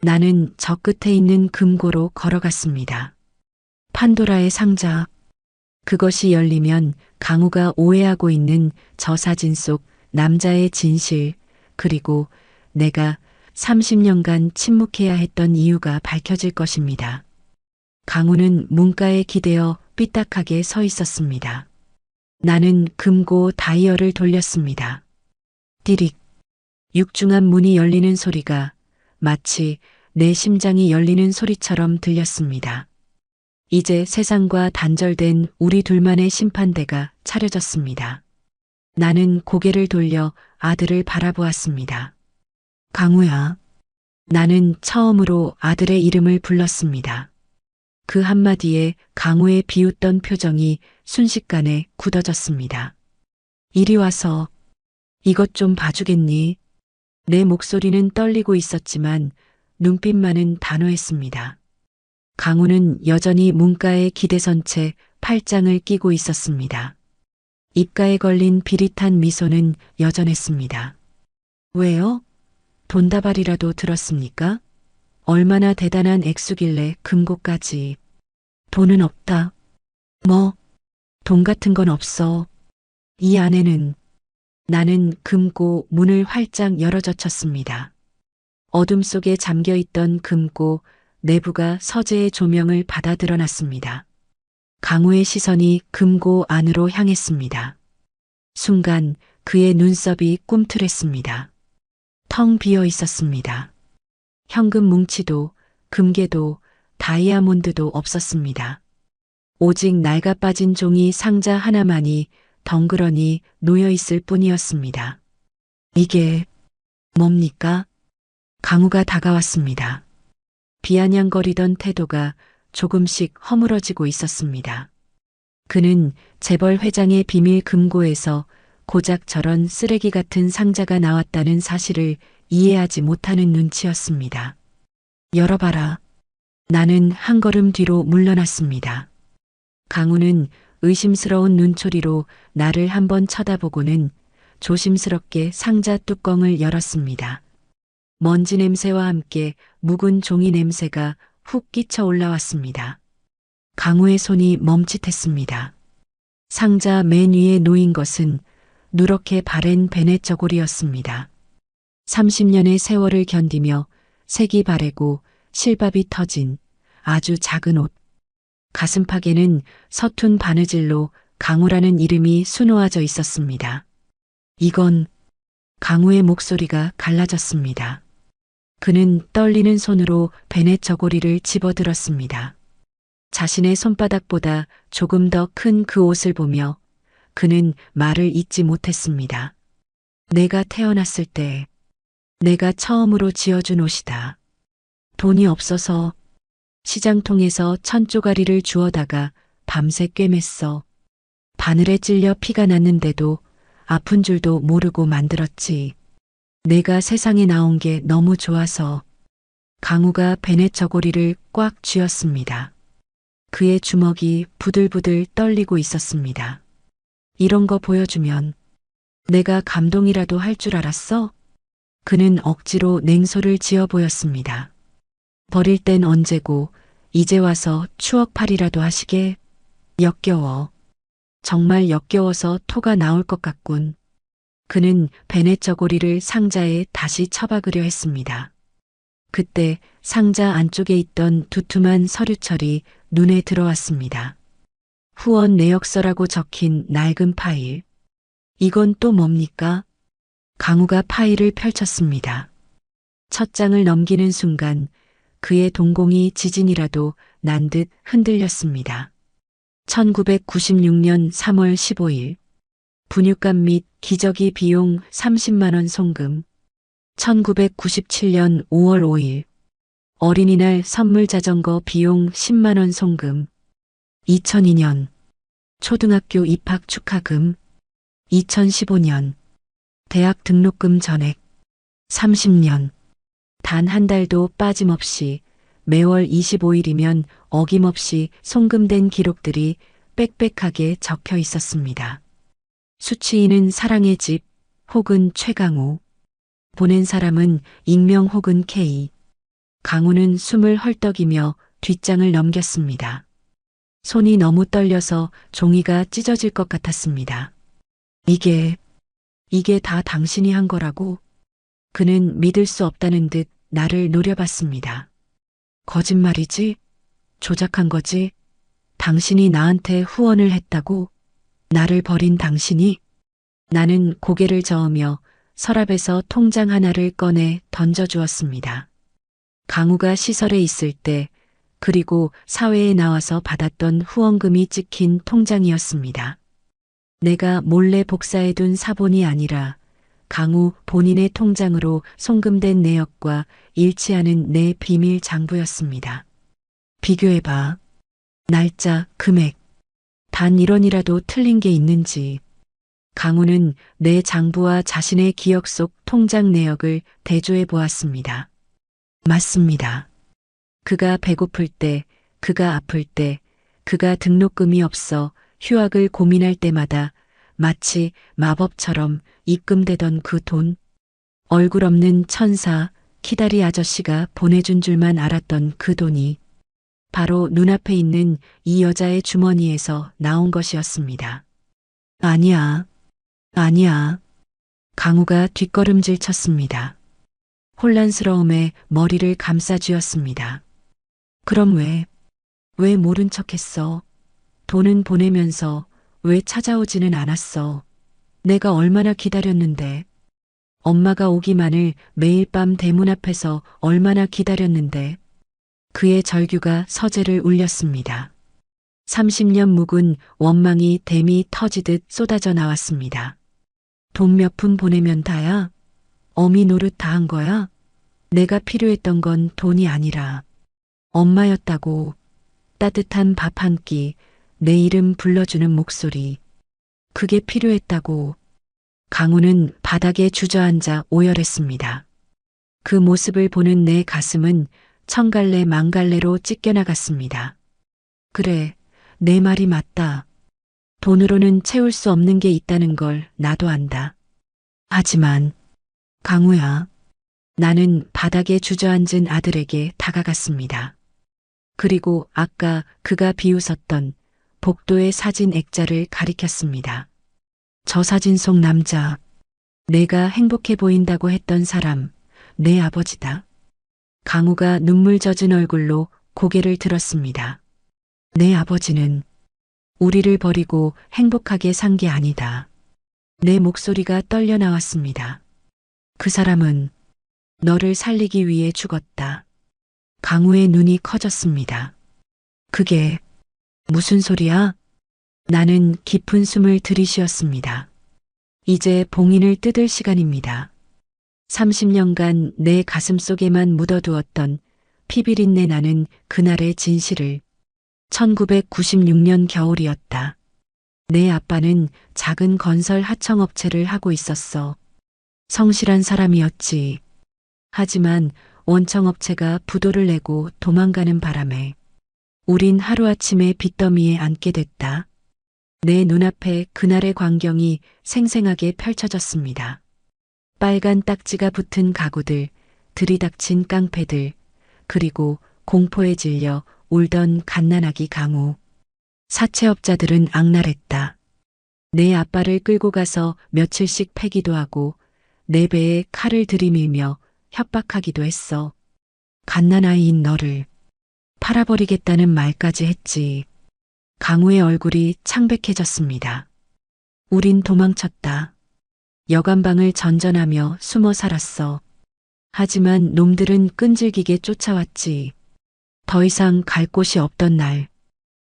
나는 저 끝에 있는 금고로 걸어갔습니다. 판도라의 상자. 그것이 열리면 강우가 오해하고 있는 저 사진 속 남자의 진실, 그리고 내가 30년간 침묵해야 했던 이유가 밝혀질 것입니다. 강우는 문가에 기대어 삐딱하게 서 있었습니다. 나는 금고 다이얼을 돌렸습니다. 띠릭. 육중한 문이 열리는 소리가 마치 내 심장이 열리는 소리처럼 들렸습니다. 이제 세상과 단절된 우리 둘만의 심판대가 차려졌습니다. 나는 고개를 돌려 아들을 바라보았습니다. 강우야. 나는 처음으로 아들의 이름을 불렀습니다. 그 한마디에 강우의 비웃던 표정이 순식간에 굳어졌습니다. 이리 와서 이것 좀 봐주겠니? 내 목소리는 떨리고 있었지만 눈빛만은 단호했습니다. 강우는 여전히 문가에 기대선 채 팔짱을 끼고 있었습니다. 입가에 걸린 비릿한 미소는 여전했습니다. 왜요? 돈다발이라도 들었습니까? 얼마나 대단한 액수길래 금고까지. 돈은 없다. 뭐, 돈 같은 건 없어. 이 안에는. 나는 금고 문을 활짝 열어젖혔습니다. 어둠 속에 잠겨있던 금고 내부가 서재의 조명을 받아 드러났습니다. 강우의 시선이 금고 안으로 향했습니다. 순간 그의 눈썹이 꿈틀했습니다. 텅 비어 있었습니다. 현금 뭉치도 금괴도 다이아몬드도 없었습니다. 오직 낡아 빠진 종이 상자 하나만이 덩그러니 놓여 있을 뿐이었습니다. 이게 뭡니까? 강우가 다가왔습니다. 비아냥거리던 태도가 조금씩 허물어지고 있었습니다. 그는 재벌 회장의 비밀 금고에서 고작 저런 쓰레기 같은 상자가 나왔다는 사실을 이해하지 못하는 눈치였습니다. 열어봐라. 나는 한 걸음 뒤로 물러났습니다. 강우는 의심스러운 눈초리로 나를 한번 쳐다보고는 조심스럽게 상자 뚜껑을 열었습니다. 먼지 냄새와 함께 묵은 종이 냄새가 훅 끼쳐 올라왔습니다. 강우의 손이 멈칫했습니다. 상자 맨 위에 놓인 것은 누렇게 바랜 베넷 저고리였습니다. 30년의 세월을 견디며 색이 바래고 실밥이 터진 아주 작은 옷. 가슴팍에는 서툰 바느질로 강우라는 이름이 수놓아져 있었습니다. 이건. 강우의 목소리가 갈라졌습니다. 그는 떨리는 손으로 베넷 저고리를 집어들었습니다. 자신의 손바닥보다 조금 더 큰 그 옷을 보며 그는 말을 잇지 못했습니다. 내가 태어났을 때 내가 처음으로 지어준 옷이다. 돈이 없어서 시장통에서 1000쪼가리를 주워다가 밤새 꿰맸어. 바늘에 찔려 피가 났는데도 아픈 줄도 모르고 만들었지. 내가 세상에 나온 게 너무 좋아서. 강우가 베넷 저고리를 꽉 쥐었습니다. 그의 주먹이 부들부들 떨리고 있었습니다. 이런 거 보여주면 내가 감동이라도 할 줄 알았어? 그는 억지로 냉소를 지어 보였습니다. 버릴 땐 언제고 이제 와서 추억팔이라도 하시게. 역겨워. 정말 역겨워서 토가 나올 것 같군. 그는 베넷 저고리를 상자에 다시 처박으려 했습니다. 그때 상자 안쪽에 있던 두툼한 서류철이 눈에 들어왔습니다. 후원 내역서라고 적힌 낡은 파일. 이건 또 뭡니까? 강우가 파일을 펼쳤습니다. 첫 장을 넘기는 순간 그의 동공이 지진이라도 난 듯 흔들렸습니다. 1996년 3월 15일 분유값 및 기저귀 비용 30만 원 송금. 1997년 5월 5일 어린이날 선물 자전거 비용 10만 원 송금. 2002년 초등학교 입학 축하금. 2015년 대학 등록금 전액. 30년 단 한 달도 빠짐없이 매월 25일이면 어김없이 송금된 기록들이 빽빽하게 적혀 있었습니다. 수취인은 사랑의 집 혹은 최강우. 보낸 사람은 익명 혹은 K. 강우는 숨을 헐떡이며 뒷장을 넘겼습니다. 손이 너무 떨려서 종이가 찢어질 것 같았습니다. 이게 다 당신이 한 거라고? 그는 믿을 수 없다는 듯 나를 노려봤습니다. 거짓말이지? 조작한 거지? 당신이 나한테 후원을 했다고? 나를 버린 당신이? 나는 고개를 저으며 서랍에서 통장 하나를 꺼내 던져주었습니다. 강우가 시설에 있을 때 그리고 사회에 나와서 받았던 후원금이 찍힌 통장이었습니다. 내가 몰래 복사해둔 사본이 아니라 강우 본인의 통장으로 송금된 내역과 일치하는 내 비밀 장부였습니다. 비교해봐. 날짜, 금액. 단 1원이라도 틀린 게 있는지. 강우는 내 장부와 자신의 기억 속 통장 내역을 대조해 보았습니다. 맞습니다. 그가 배고플 때, 그가 아플 때, 그가 등록금이 없어 휴학을 고민할 때마다 마치 마법처럼 입금되던 그 돈. 얼굴 없는 천사, 키다리 아저씨가 보내준 줄만 알았던 그 돈이 바로 눈앞에 있는 이 여자의 주머니에서 나온 것이었습니다. 아니야. 강우가 뒷걸음질 쳤습니다. 혼란스러움에 머리를 감싸쥐었습니다. 그럼 왜 모른 척했어? 돈은 보내면서 왜 찾아오지는 않았어? 내가 얼마나 기다렸는데. 엄마가 오기만을 매일 밤 대문 앞에서 얼마나 기다렸는데. 그의 절규가 서재를 울렸습니다. 30년 묵은 원망이 댐이 터지듯 쏟아져 나왔습니다. 돈 몇 푼 보내면 다야? 어미 노릇 다 한 거야? 내가 필요했던 건 돈이 아니라 엄마였다고. 따뜻한 밥 한 끼, 내 이름 불러주는 목소리. 그게 필요했다고. 강우는 바닥에 주저앉아 오열했습니다. 그 모습을 보는 내 가슴은 천갈래 만갈래로 찢겨나갔습니다. 그래, 내 말이 맞다. 돈으로는 채울 수 없는 게 있다는 걸 나도 안다. 하지만 강우야. 나는 바닥에 주저앉은 아들에게 다가갔습니다. 그리고 아까 그가 비웃었던 복도의 사진 액자를 가리켰습니다. 저 사진 속 남자, 내가 행복해 보인다고 했던 사람, 내 아버지다. 강우가 눈물 젖은 얼굴로 고개를 들었습니다. 내 아버지는 우리를 버리고 행복하게 산 게 아니다. 내 목소리가 떨려 나왔습니다. 그 사람은 너를 살리기 위해 죽었다. 강우의 눈이 커졌습니다. 그게 무슨 소리야? 나는 깊은 숨을 들이쉬었습니다. 이제 봉인을 뜯을 시간입니다. 30년간 내 가슴 속에만 묻어두었던 피비린내 나는 그날의 진실을. 1996년 겨울이었다. 내 아빠는 작은 건설 하청업체를 하고 있었어. 성실한 사람이었지. 하지만 원청업체가 부도를 내고 도망가는 바람에 우린 하루아침에 빚더미에 앉게 됐다. 내 눈앞에 그날의 광경이 생생하게 펼쳐졌습니다. 빨간 딱지가 붙은 가구들, 들이닥친 깡패들, 그리고 공포에 질려 울던 갓난아기 강우. 사채업자들은 악랄했다. 내 아빠를 끌고 가서 며칠씩 패기도 하고 내 배에 칼을 들이밀며 협박하기도 했어. 갓난아이인 너를 팔아버리겠다는 말까지 했지. 강우의 얼굴이 창백해졌습니다. 우린 도망쳤다. 여관방을 전전하며 숨어 살았어. 하지만 놈들은 끈질기게 쫓아왔지. 더 이상 갈 곳이 없던 날,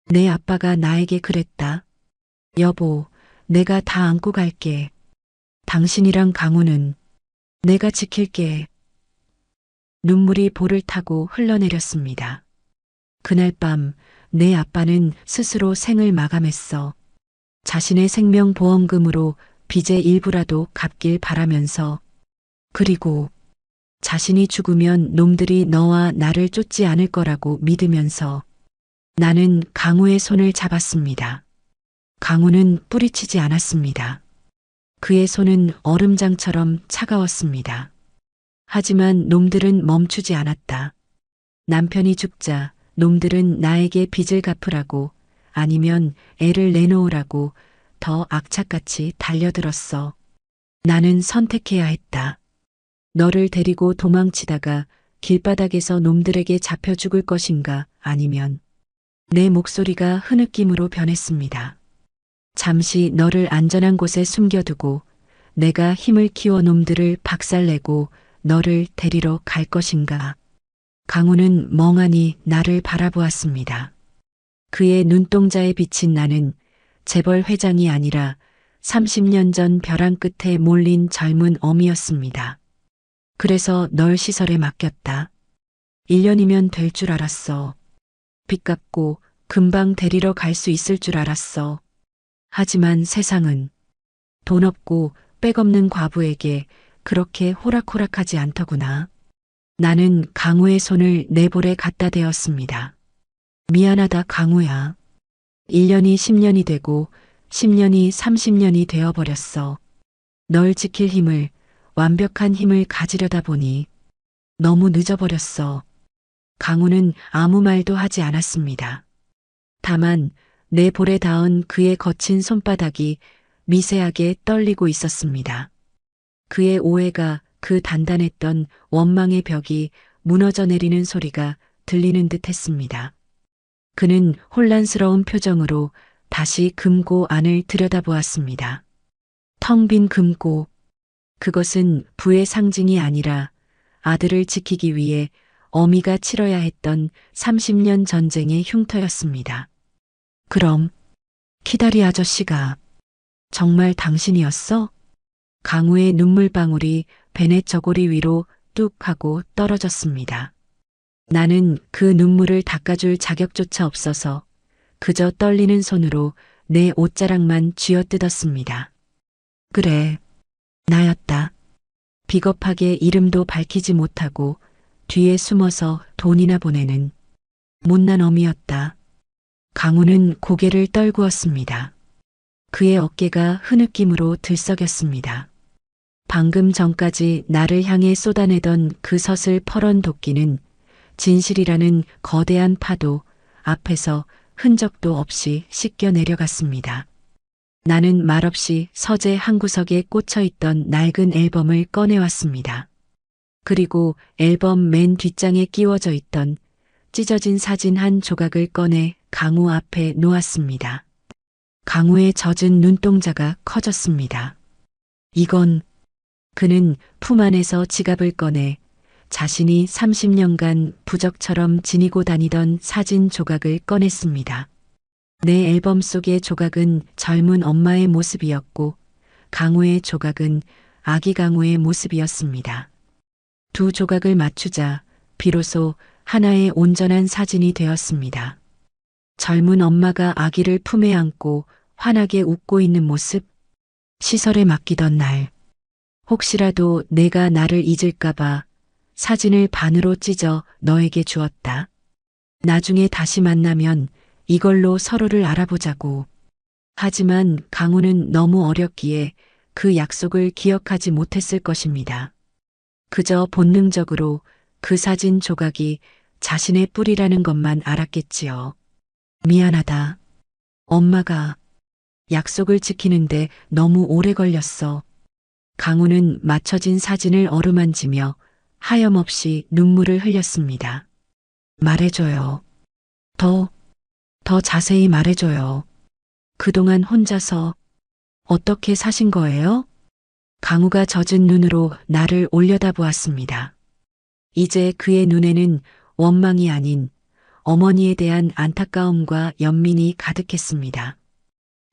내 아빠가 나에게 그랬다. 여보, 내가 다 안고 갈게. 당신이랑 강우는 내가 지킬게. 눈물이 볼을 타고 흘러내렸습니다. 그날 밤 내 아빠는 스스로 생을 마감했어. 자신의 생명보험금으로 빚의 일부라도 갚길 바라면서, 그리고 자신이 죽으면 놈들이 너와 나를 쫓지 않을 거라고 믿으면서. 나는 강우의 손을 잡았습니다. 강우는 뿌리치지 않았습니다. 그의 손은 얼음장처럼 차가웠습니다. 하지만 놈들은 멈추지 않았다. 남편이 죽자 놈들은 나에게 빚을 갚으라고, 아니면 애를 내놓으라고 더 악착같이 달려들었어. 나는 선택해야 했다. 너를 데리고 도망치다가 길바닥에서 놈들에게 잡혀 죽을 것인가, 아니면. 내 목소리가 흐느낌으로 변했습니다. 잠시 너를 안전한 곳에 숨겨두고 내가 힘을 키워 놈들을 박살내고 너를 데리러 갈 것인가. 강우는 멍하니 나를 바라보았습니다. 그의 눈동자에 비친 나는 재벌 회장이 아니라 30년 전 벼랑 끝에 몰린 젊은 어미였습니다. 그래서 널 시설에 맡겼다. 1년이면 될 줄 알았어. 빚 갚고 금방 데리러 갈 수 있을 줄 알았어. 하지만 세상은 돈 없고 백 없는 과부에게 그렇게 호락호락하지 않더구나. 나는 강우의 손을 내 볼에 갖다 대었습니다. 미안하다 강우야. 1년이 10년이 되고 10년이 30년이 되어버렸어. 널 지킬 힘을, 완벽한 힘을 가지려다 보니 너무 늦어버렸어. 강우는 아무 말도 하지 않았습니다. 다만 내 볼에 닿은 그의 거친 손바닥이 미세하게 떨리고 있었습니다. 그의 오해가, 그 단단했던 원망의 벽이 무너져 내리는 소리가 들리는 듯 했습니다. 그는 혼란스러운 표정으로 다시 금고 안을 들여다보았습니다. 텅 빈 금고. 그것은 부의 상징이 아니라 아들을 지키기 위해 어미가 치러야 했던 30년 전쟁의 흉터였습니다. 그럼 키다리 아저씨가 정말 당신이었어? 강우의 눈물방울이 벤의 저고리 위로 뚝 하고 떨어졌습니다. 나는 그 눈물을 닦아줄 자격조차 없어서 그저 떨리는 손으로 내 옷자락만 쥐어뜯었습니다. 그래, 나였다. 비겁하게 이름도 밝히지 못하고 뒤에 숨어서 돈이나 보내는 못난 어미였다. 강우는 고개를 떨구었습니다. 그의 어깨가 흐느낌으로 들썩였습니다. 방금 전까지 나를 향해 쏟아내던 그 서슬 펄은 도끼는 진실이라는 거대한 파도 앞에서 흔적도 없이 씻겨 내려갔습니다. 나는 말없이 서재 한 구석에 꽂혀 있던 낡은 앨범을 꺼내왔습니다. 그리고 앨범 맨 뒷장에 끼워져 있던 찢어진 사진 한 조각을 꺼내 강우 앞에 놓았습니다. 강우의 젖은 눈동자가 커졌습니다. 이건. 그는 품 안에서 지갑을 꺼내 자신이 30년간 부적처럼 지니고 다니던 사진 조각을 꺼냈습니다. 내 앨범 속의 조각은 젊은 엄마의 모습이었고 강우의 조각은 아기 강우의 모습이었습니다. 두 조각을 맞추자 비로소 하나의 온전한 사진이 되었습니다. 젊은 엄마가 아기를 품에 안고 환하게 웃고 있는 모습. 시설에 맡기던 날. 혹시라도 내가 나를 잊을까봐 사진을 반으로 찢어 너에게 주었다. 나중에 다시 만나면 이걸로 서로를 알아보자고. 하지만 강우는 너무 어렸기에 그 약속을 기억하지 못했을 것입니다. 그저 본능적으로 그 사진 조각이 자신의 뿔이라는 것만 알았겠지요. 미안하다. 엄마가 약속을 지키는데 너무 오래 걸렸어. 강우는 맞춰진 사진을 어루만지며 하염없이 눈물을 흘렸습니다. 말해줘요. 더 자세히 말해줘요. 그동안 혼자서 어떻게 사신 거예요? 강우가 젖은 눈으로 나를 올려다보았습니다. 이제 그의 눈에는 원망이 아닌 어머니에 대한 안타까움과 연민이 가득했습니다.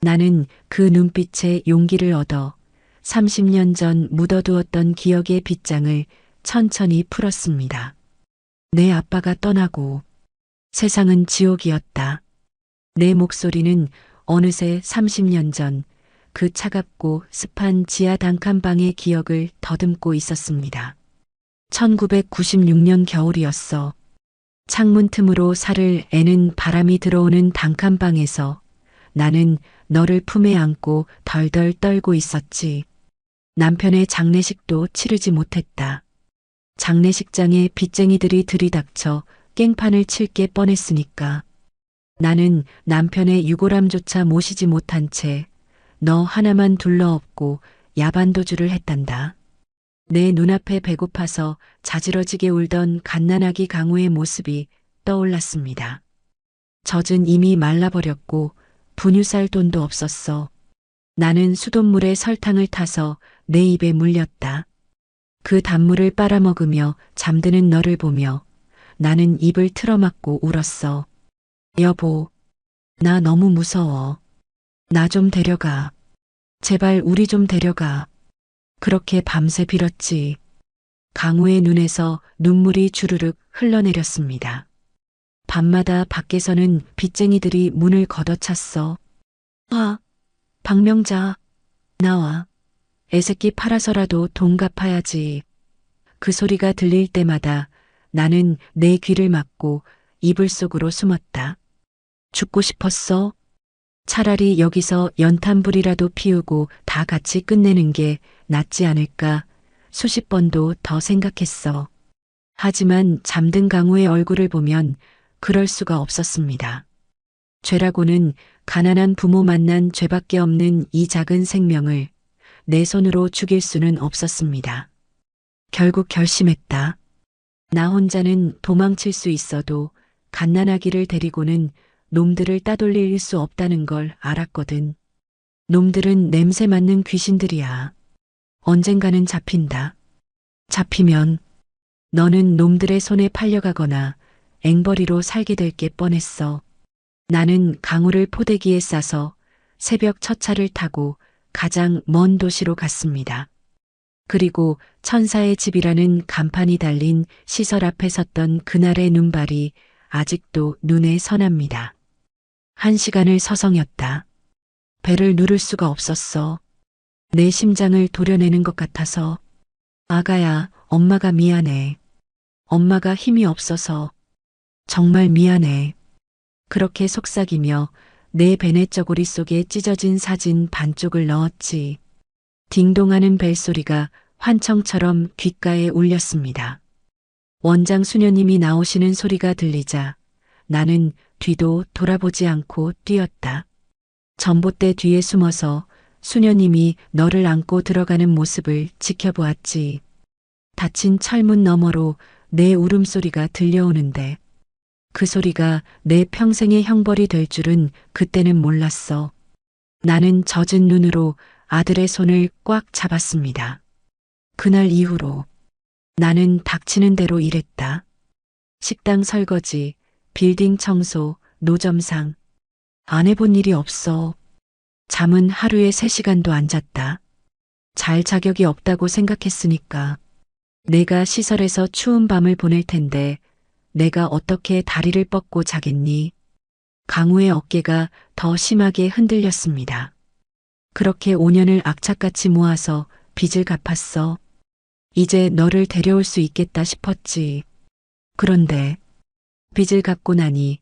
나는 그 눈빛에 용기를 얻어 30년 전 묻어두었던 기억의 빗장을 천천히 풀었습니다. 내 아빠가 떠나고 세상은 지옥이었다. 내 목소리는 어느새 30년 전 그 차갑고 습한 지하 단칸방의 기억을 더듬고 있었습니다. 1996년 겨울이었어. 창문 틈으로 살을 애는 바람이 들어오는 단칸방에서 나는 너를 품에 안고 덜덜 떨고 있었지. 남편의 장례식도 치르지 못했다. 장례식장에 빚쟁이들이 들이닥쳐 깽판을 칠 게 뻔했으니까. 나는 남편의 유골함조차 모시지 못한 채 너 하나만 둘러엎고 야반도주를 했단다. 내 눈앞에 배고파서 자지러지게 울던 갓난아기 강우의 모습이 떠올랐습니다. 젖은 이미 말라버렸고 분유 쌀 돈도 없었어. 나는 수돗물에 설탕을 타서 내 입에 물렸다. 그 단물을 빨아먹으며 잠드는 너를 보며 나는 입을 틀어막고 울었어. 여보, 나 너무 무서워. 나 좀 데려가. 제발 우리 좀 데려가. 그렇게 밤새 빌었지. 강우의 눈에서 눈물이 주르륵 흘러내렸습니다. 밤마다 밖에서는 빚쟁이들이 문을 걷어찼어. 아, 박명자, 나와. 애새끼 팔아서라도 돈 갚아야지. 그 소리가 들릴 때마다 나는 내 귀를 막고 이불 속으로 숨었다. 죽고 싶었어? 차라리 여기서 연탄불이라도 피우고 다 같이 끝내는 게 낫지 않을까 수십 번도 더 생각했어. 하지만 잠든 강우의 얼굴을 보면 그럴 수가 없었습니다. 죄라고는 가난한 부모 만난 죄밖에 없는 이 작은 생명을 내 손으로 죽일 수는 없었습니다. 결국 결심했다. 나 혼자는 도망칠 수 있어도 갓난아기를 데리고는 놈들을 따돌릴 수 없다는 걸 알았거든. 놈들은 냄새 맡는 귀신들이야. 언젠가는 잡힌다. 잡히면 너는 놈들의 손에 팔려가거나 앵벌이로 살게 될 게 뻔했어. 나는 강우를 포대기에 싸서 새벽 첫 차를 타고 가장 먼 도시로 갔습니다. 그리고 천사의 집이라는 간판이 달린 시설 앞에 섰던 그날의 눈발이 아직도 눈에 선합니다. 1시간을 서성였다. 배를 누를 수가 없었어. 내 심장을 도려내는 것 같아서. 아가야, 엄마가 미안해. 엄마가 힘이 없어서. 정말 미안해. 그렇게 속삭이며 내 베넷저고리 속에 찢어진 사진 반쪽을 넣었지. 딩동하는 벨소리가 환청처럼 귓가에 울렸습니다. 원장 수녀님이 나오시는 소리가 들리자 나는 뒤도 돌아보지 않고 뛰었다. 전봇대 뒤에 숨어서 수녀님이 너를 안고 들어가는 모습을 지켜보았지. 닫힌 철문 너머로 내 울음소리가 들려오는데 그 소리가 내 평생의 형벌이 될 줄은 그때는 몰랐어. 나는 젖은 눈으로 아들의 손을 꽉 잡았습니다. 그날 이후로 나는 닥치는 대로 일했다. 식당 설거지, 빌딩 청소, 노점상. 안 해본 일이 없어. 잠은 하루에 3시간도 안 잤다. 잘 자격이 없다고 생각했으니까. 내가 시설에서 추운 밤을 보낼 텐데 내가 어떻게 다리를 뻗고 자겠니? 강우의 어깨가 더 심하게 흔들렸습니다. 그렇게 5년을 악착같이 모아서 빚을 갚았어. 이제 너를 데려올 수 있겠다 싶었지. 그런데 빚을 갚고 나니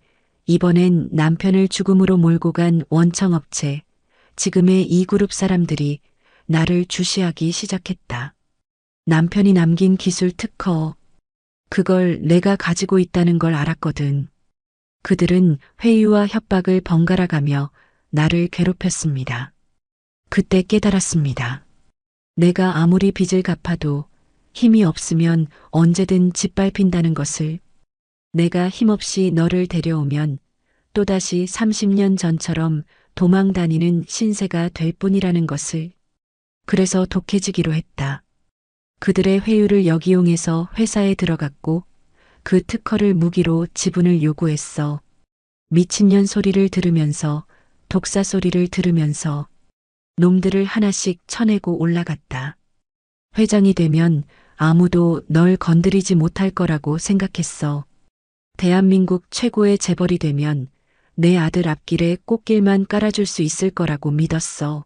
이번엔 남편을 죽음으로 몰고 간 원청업체, 지금의 이 그룹 사람들이 나를 주시하기 시작했다. 남편이 남긴 기술 특허, 그걸 내가 가지고 있다는 걸 알았거든. 그들은 회유와 협박을 번갈아 가며 나를 괴롭혔습니다. 그때 깨달았습니다. 내가 아무리 빚을 갚아도 힘이 없으면 언제든 짓밟힌다는 것을. 내가 힘없이 너를 데려오면 또다시 30년 전처럼 도망 다니는 신세가 될 뿐이라는 것을. 그래서 독해지기로 했다. 그들의 회유를 역이용해서 회사에 들어갔고 그 특허를 무기로 지분을 요구했어. 미친년 소리를 들으면서 독사 소리를 들으면서 놈들을 하나씩 쳐내고 올라갔다. 회장이 되면 아무도 널 건드리지 못할 거라고 생각했어. 대한민국 최고의 재벌이 되면 내 아들 앞길에 꽃길만 깔아줄 수 있을 거라고 믿었어.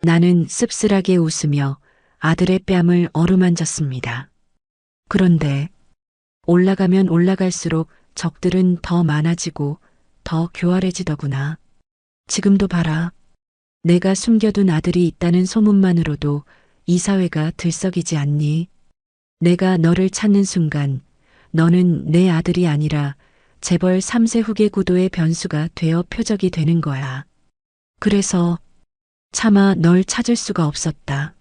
나는 씁쓸하게 웃으며 아들의 뺨을 어루만졌습니다. 그런데 올라가면 올라갈수록 적들은 더 많아지고 더 교활해지더구나. 지금도 봐라. 내가 숨겨둔 아들이 있다는 소문만으로도 이 사회가 들썩이지 않니? 내가 너를 찾는 순간 너는 내 아들이 아니라 재벌 3세 후계 구도의 변수가 되어 표적이 되는 거야. 그래서 차마 널 찾을 수가 없었다.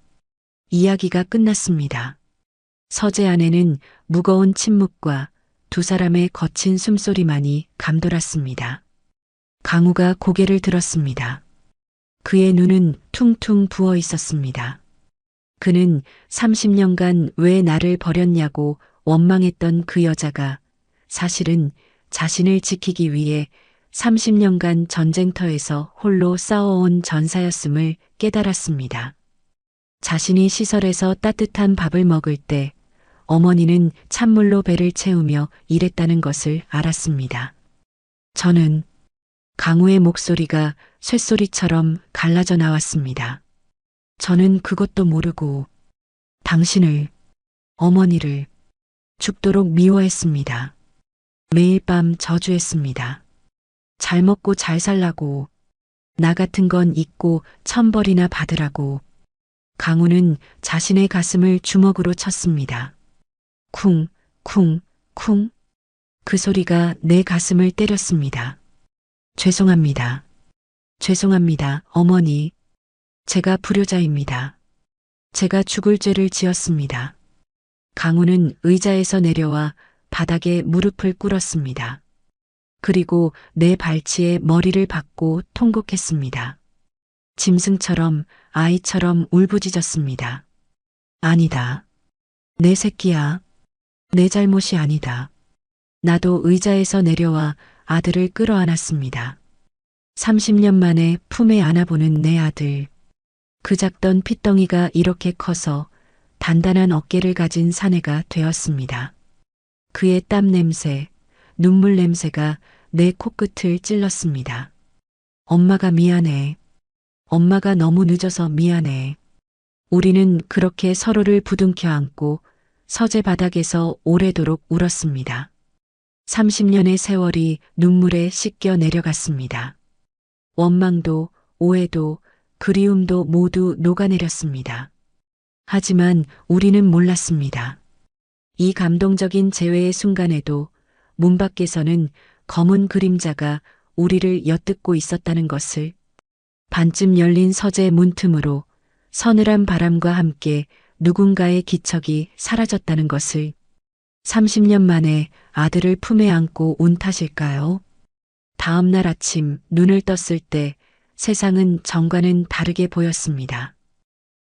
이야기가 끝났습니다. 서재 안에는 무거운 침묵과 두 사람의 거친 숨소리만이 감돌았습니다. 강우가 고개를 들었습니다. 그의 눈은 퉁퉁 부어 있었습니다. 그는 30년간 왜 나를 버렸냐고 원망했던 그 여자가 사실은 자신을 지키기 위해 30년간 전쟁터에서 홀로 싸워온 전사였음을 깨달았습니다. 자신이 시설에서 따뜻한 밥을 먹을 때 어머니는 찬물로 배를 채우며 일했다는 것을 알았습니다. 저는 강우의 목소리가 쇳소리처럼 갈라져 나왔습니다. 저는 그것도 모르고 당신을, 어머니를 죽도록 미워했습니다. 매일 밤 저주했습니다. 잘 먹고 잘 살라고, 나 같은 건 잊고 천벌이나 받으라고. 강우는 자신의 가슴을 주먹으로 쳤습니다. 쿵, 쿵, 쿵. 그 소리가 내 가슴을 때렸습니다. 죄송합니다. 죄송합니다, 어머니. 제가 불효자입니다. 제가 죽을 죄를 지었습니다. 강우는 의자에서 내려와 바닥에 무릎을 꿇었습니다. 그리고 내 발치에 머리를 박고 통곡했습니다. 짐승처럼 아이처럼 울부짖었습니다. 아니다. 내 새끼야. 내 잘못이 아니다. 나도 의자에서 내려와 아들을 끌어안았습니다. 30년 만에 품에 안아보는 내 아들. 그 작던 핏덩이가 이렇게 커서 단단한 어깨를 가진 사내가 되었습니다. 그의 땀 냄새, 눈물 냄새가 내 코끝을 찔렀습니다. 엄마가 미안해. 엄마가 너무 늦어서 미안해. 우리는 그렇게 서로를 부둥켜 안고 서재 바닥에서 오래도록 울었습니다. 30년의 세월이 눈물에 씻겨 내려갔습니다. 원망도, 오해도, 그리움도 모두 녹아내렸습니다. 하지만 우리는 몰랐습니다. 이 감동적인 재회의 순간에도 문 밖에서는 검은 그림자가 우리를 엿듣고 있었다는 것을, 반쯤 열린 서재 문틈으로 서늘한 바람과 함께 누군가의 기척이 사라졌다는 것을, 30년 만에 아들을 품에 안고 운 탓일까요? 다음 날 아침 눈을 떴을 때 세상은 전과는 다르게 보였습니다.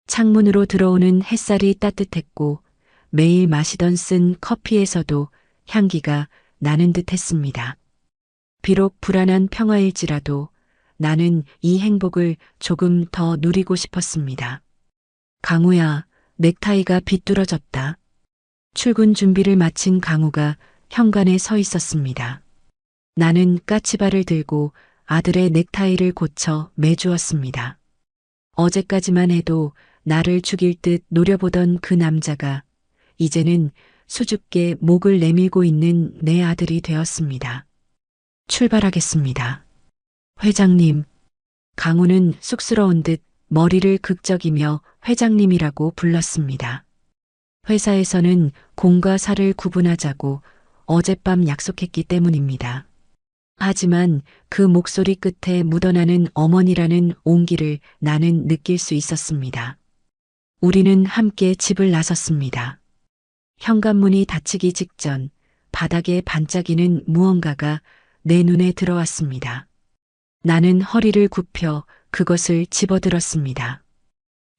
창문으로 들어오는 햇살이 따뜻했고 매일 마시던 쓴 커피에서도 향기가 나는 듯 했습니다. 비록 불안한 평화일지라도 나는 이 행복을 조금 더 누리고 싶었습니다. 강우야, 넥타이가 비뚤어졌다. 출근 준비를 마친 강우가 현관에 서 있었습니다. 나는 까치발을 들고 아들의 넥타이를 고쳐 매주었습니다. 어제까지만 해도 나를 죽일 듯 노려보던 그 남자가 이제는 수줍게 목을 내밀고 있는 내 아들이 되었습니다. 출발하겠습니다. 회장님. 강우는 쑥스러운 듯 머리를 극적이며 회장님이라고 불렀습니다. 회사에서는 공과 사를 구분하자고 어젯밤 약속했기 때문입니다. 하지만 그 목소리 끝에 묻어나는 어머니라는 온기를 나는 느낄 수 있었습니다. 우리는 함께 집을 나섰습니다. 현관문이 닫히기 직전 바닥에 반짝이는 무언가가 내 눈에 들어왔습니다. 나는 허리를 굽혀 그것을 집어들었습니다.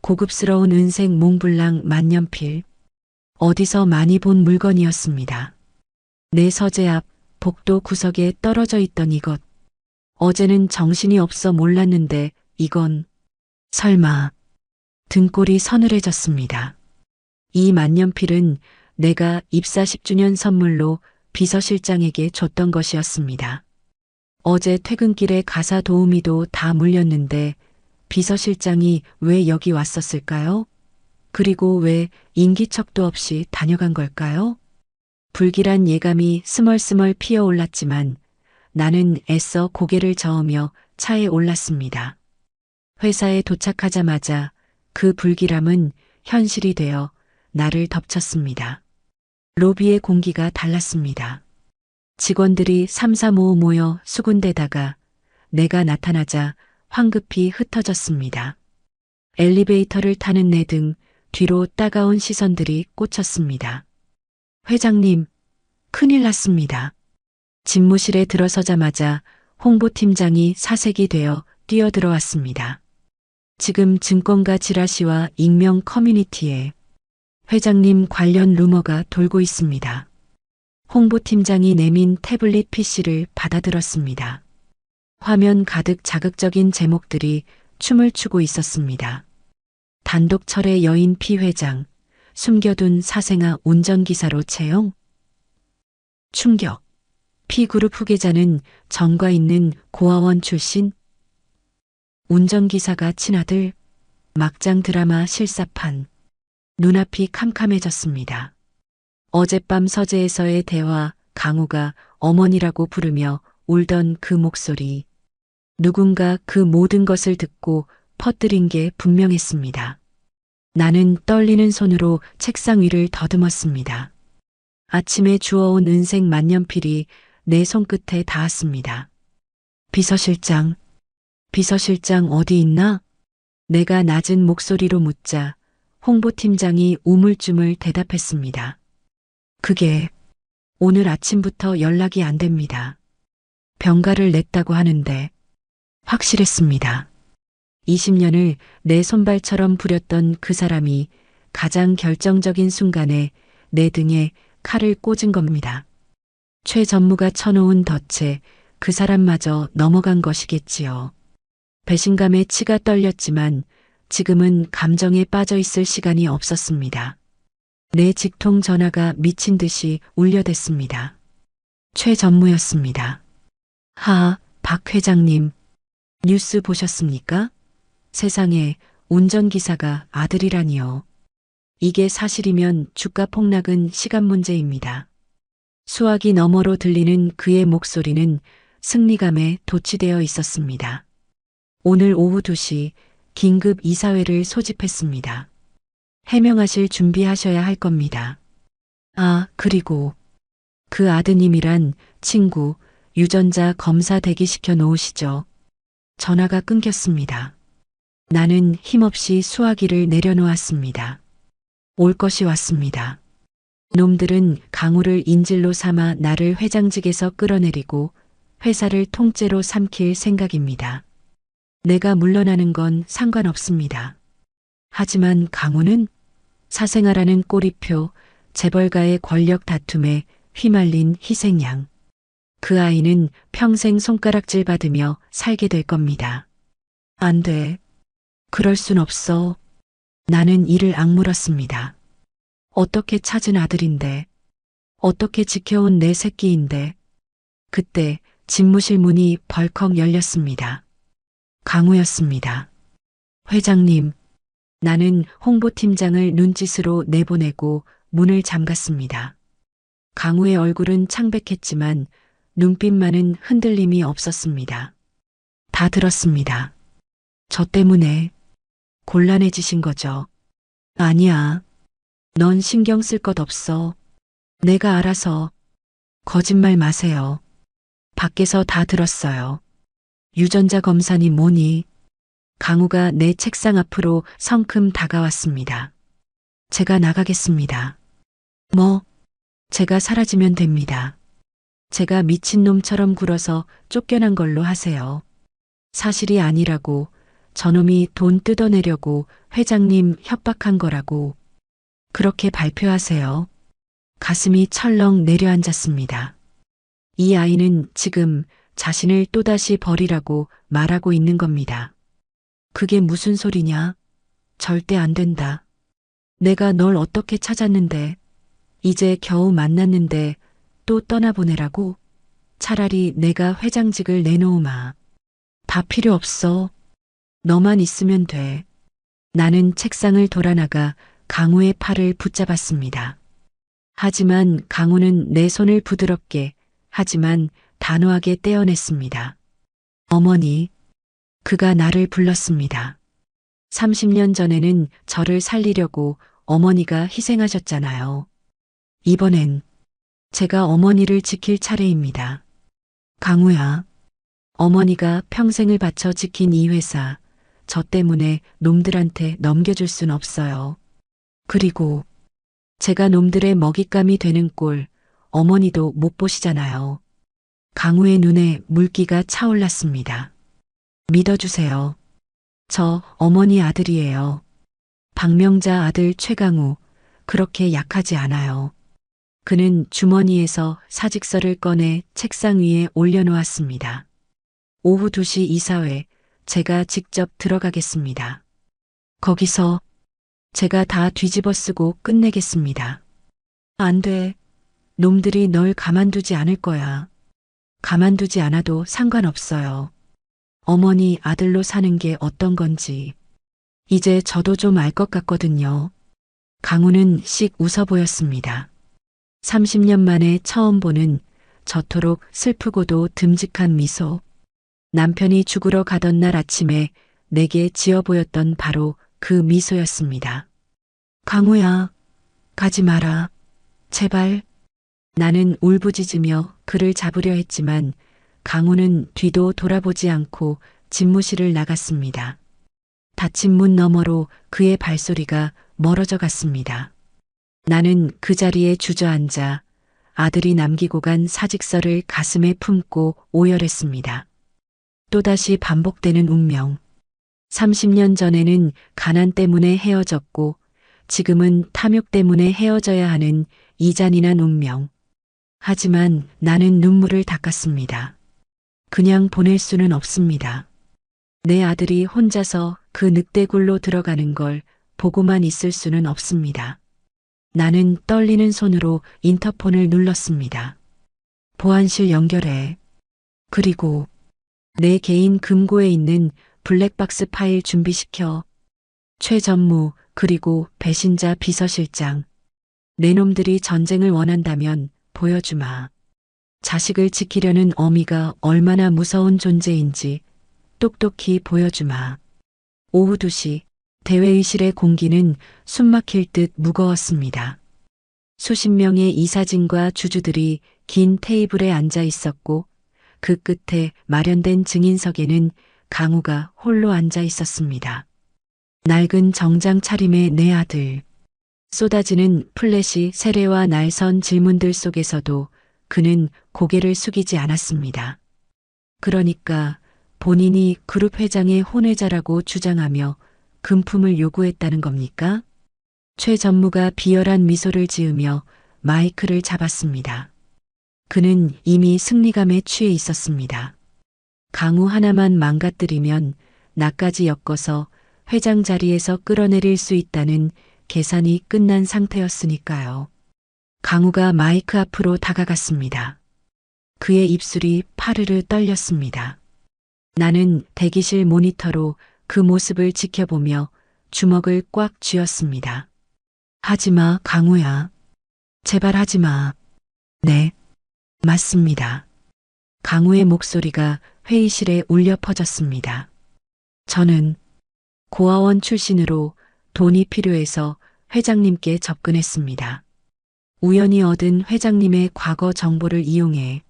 고급스러운 은색 몽블랑 만년필. 어디서 많이 본 물건이었습니다. 내 서재 앞 복도 구석에 떨어져 있던 이것. 어제는 정신이 없어 몰랐는데 이건 설마. 등골이 서늘해졌습니다. 이 만년필은 내가 입사 10주년 선물로 비서실장에게 줬던 것이었습니다. 어제 퇴근길에 가사 도우미도 다 물렸는데 비서실장이 왜 여기 왔었을까요? 그리고 왜 인기척도 없이 다녀간 걸까요? 불길한 예감이 스멀스멀 피어올랐지만 나는 애써 고개를 저으며 차에 올랐습니다. 회사에 도착하자마자 그 불길함은 현실이 되어 나를 덮쳤습니다. 로비의 공기가 달랐습니다. 직원들이 삼삼오오 모여 수군대다가 내가 나타나자 황급히 흩어졌습니다. 엘리베이터를 타는 내 등 뒤로 따가운 시선들이 꽂혔습니다. 회장님, 큰일 났습니다. 집무실에 들어서자마자 홍보팀장이 사색이 되어 뛰어들어왔습니다. 지금 증권가 지라시와 익명 커뮤니티에 회장님 관련 루머가 돌고 있습니다. 홍보팀장이 내민 태블릿 PC를 받아들었습니다. 화면 가득 자극적인 제목들이 춤을 추고 있었습니다. 단독 철회 여인 피 회장, 숨겨둔 사생아 운전기사로 채용? 충격. 피그룹 후계자는 정과 있는 고아원 출신? 운전기사가 친아들? 막장 드라마 실사판. 눈앞이 캄캄해졌습니다. 어젯밤 서재에서의 대화, 강우가 어머니라고 부르며 울던 그 목소리. 누군가 그 모든 것을 듣고 퍼뜨린 게 분명했습니다. 나는 떨리는 손으로 책상 위를 더듬었습니다. 아침에 주워온 은색 만년필이 내 손끝에 닿았습니다. 비서실장 어디 있나? 내가 낮은 목소리로 묻자 홍보팀장이 우물쭈물 대답했습니다. 그게 오늘 아침부터 연락이 안 됩니다. 병가를 냈다고 하는데 확실했습니다. 20년을 내 손발처럼 부렸던 그 사람이 가장 결정적인 순간에 내 등에 칼을 꽂은 겁니다. 최 전무가 쳐놓은 덫에 그 사람마저 넘어간 것이겠지요. 배신감에 치가 떨렸지만 지금은 감정에 빠져 있을 시간이 없었습니다. 내 직통 전화가 미친 듯이 울려댔습니다. 최 전무였습니다. 박 회장님, 뉴스 보셨습니까? 세상에 운전기사가 아들이라니요. 이게 사실이면 주가 폭락은 시간 문제입니다. 수화기 너머로 들리는 그의 목소리는 승리감에 도취되어 있었습니다. 오늘 오후 2시 긴급 이사회를 소집했습니다. 해명하실 준비하셔야 할 겁니다. 그리고 그 아드님이란 친구 유전자 검사 대기시켜 놓으시죠. 전화가 끊겼습니다. 나는 힘없이 수화기를 내려놓았습니다. 올 것이 왔습니다. 놈들은 강우를 인질로 삼아 나를 회장직에서 끌어내리고 회사를 통째로 삼킬 생각입니다. 내가 물러나는 건 상관없습니다. 하지만 강우는 사생아라는 꼬리표, 재벌가의 권력 다툼에 휘말린 희생양. 그 아이는 평생 손가락질 받으며 살게 될 겁니다. 안 돼. 그럴 순 없어. 나는 이를 악물었습니다. 어떻게 찾은 아들인데, 어떻게 지켜온 내 새끼인데. 그때 집무실 문이 벌컥 열렸습니다. 강우였습니다. 회장님, 나는 홍보팀장을 눈짓으로 내보내고 문을 잠갔습니다. 강우의 얼굴은 창백했지만 눈빛만은 흔들림이 없었습니다. 다 들었습니다. 저 때문에 곤란해지신 거죠. 아니야. 넌 신경 쓸 것 없어. 내가 알아서. 거짓말 마세요. 밖에서 다 들었어요. 유전자 검사니 뭐니. 강우가 내 책상 앞으로 성큼 다가왔습니다. 제가 나가겠습니다. 제가 사라지면 됩니다. 제가 미친놈처럼 굴어서 쫓겨난 걸로 하세요. 사실이 아니라고, 저놈이 돈 뜯어내려고 회장님 협박한 거라고. 그렇게 발표하세요. 가슴이 철렁 내려앉았습니다. 이 아이는 지금 자신을 또다시 버리라고 말하고 있는 겁니다. 그게 무슨 소리냐? 절대 안 된다. 내가 널 어떻게 찾았는데, 이제 겨우 만났는데 또 떠나보내라고? 차라리 내가 회장직을 내놓으마. 다 필요 없어. 너만 있으면 돼. 나는 책상을 돌아나가 강우의 팔을 붙잡았습니다. 하지만 강우는 내 손을 부드럽게 하지만 단호하게 떼어냈습니다. 어머니, 그가 나를 불렀습니다. 30년 전에는 저를 살리려고 어머니가 희생하셨잖아요. 이번엔 제가 어머니를 지킬 차례입니다. 강우야, 어머니가 평생을 바쳐 지킨 이 회사, 저 때문에 놈들한테 넘겨줄 순 없어요. 그리고 제가 놈들의 먹잇감이 되는 꼴 어머니도 못 보시잖아요. 강우의 눈에 물기가 차올랐습니다. 믿어주세요. 저 어머니 아들이에요. 박명자 아들 최강우, 그렇게 약하지 않아요. 그는 주머니에서 사직서를 꺼내 책상 위에 올려놓았습니다. 오후 2시 이사회, 제가 직접 들어가겠습니다. 거기서 제가 다 뒤집어 쓰고 끝내겠습니다. 안 돼. 놈들이 널 가만두지 않을 거야. 가만두지 않아도 상관없어요. 어머니 아들로 사는 게 어떤 건지 이제 저도 좀 알 것 같거든요. 강우는 씩 웃어 보였습니다. 30년 만에 처음 보는 저토록 슬프고도 듬직한 미소. 남편이 죽으러 가던 날 아침에 내게 지어 보였던 바로 그 미소였습니다. 강우야, 가지 마라. 제발. 나는 울부짖으며 그를 잡으려 했지만 강우는 뒤도 돌아보지 않고 집무실을 나갔습니다. 닫힌 문 너머로 그의 발소리가 멀어져 갔습니다. 나는 그 자리에 주저앉아 아들이 남기고 간 사직서를 가슴에 품고 오열했습니다. 또다시 반복되는 운명. 30년 전에는 가난 때문에 헤어졌고 지금은 탐욕 때문에 헤어져야 하는 이 잔인한 운명. 하지만 나는 눈물을 닦았습니다. 그냥 보낼 수는 없습니다. 내 아들이 혼자서 그 늑대굴로 들어가는 걸 보고만 있을 수는 없습니다. 나는 떨리는 손으로 인터폰을 눌렀습니다. 보안실 연결해. 그리고 내 개인 금고에 있는 블랙박스 파일 준비시켜. 최전무 그리고 배신자 비서실장. 내 놈들이 전쟁을 원한다면 보여주마. 자식을 지키려는 어미가 얼마나 무서운 존재인지 똑똑히 보여주마. 오후 2시 대회의실의 공기는 숨막힐 듯 무거웠습니다. 수십 명의 이사진과 주주들이 긴 테이블에 앉아 있었고 그 끝에 마련된 증인석에는 강우가 홀로 앉아 있었습니다. 낡은 정장 차림의 내 아들. 쏟아지는 플래시 세례와 날선 질문들 속에서도 그는 고개를 숙이지 않았습니다. 그러니까 본인이 그룹 회장의 혼외자라고 주장하며 금품을 요구했다는 겁니까? 최 전무가 비열한 미소를 지으며 마이크를 잡았습니다. 그는 이미 승리감에 취해 있었습니다. 강우 하나만 망가뜨리면 나까지 엮어서 회장 자리에서 끌어내릴 수 있다는 계산이 끝난 상태였으니까요. 강우가 마이크 앞으로 다가갔습니다. 그의 입술이 파르르 떨렸습니다. 나는 대기실 모니터로 그 모습을 지켜보며 주먹을 꽉 쥐었습니다. 하지마, 강우야. 제발 하지마. 네, 맞습니다. 강우의 목소리가 회의실에 울려 퍼졌습니다. 저는 고아원 출신으로 돈이 필요해서 회장님께 접근했습니다. 우연히 얻은 회장님의 과거 정보를 이용해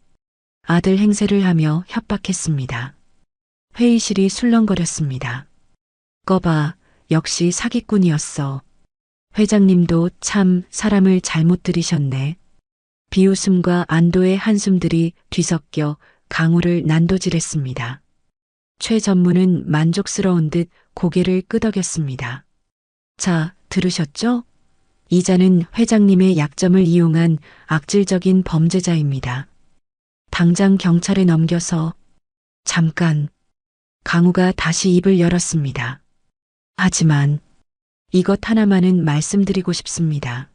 아들 행세를 하며 협박했습니다. 회의실이 술렁거렸습니다. 꺼봐, 역시 사기꾼이었어. 회장님도 참 사람을 잘못 들이셨네. 비웃음과 안도의 한숨들이 뒤섞여 강우를 난도질했습니다. 최 전무는 만족스러운 듯 고개를 끄덕였습니다. 자, 들으셨죠? 이자는 회장님의 약점을 이용한 악질적인 범죄자입니다. 당장 경찰에 넘겨서 잠깐 강우가 다시 입을 열었습니다. 하지만 이것 하나만은 말씀드리고 싶습니다.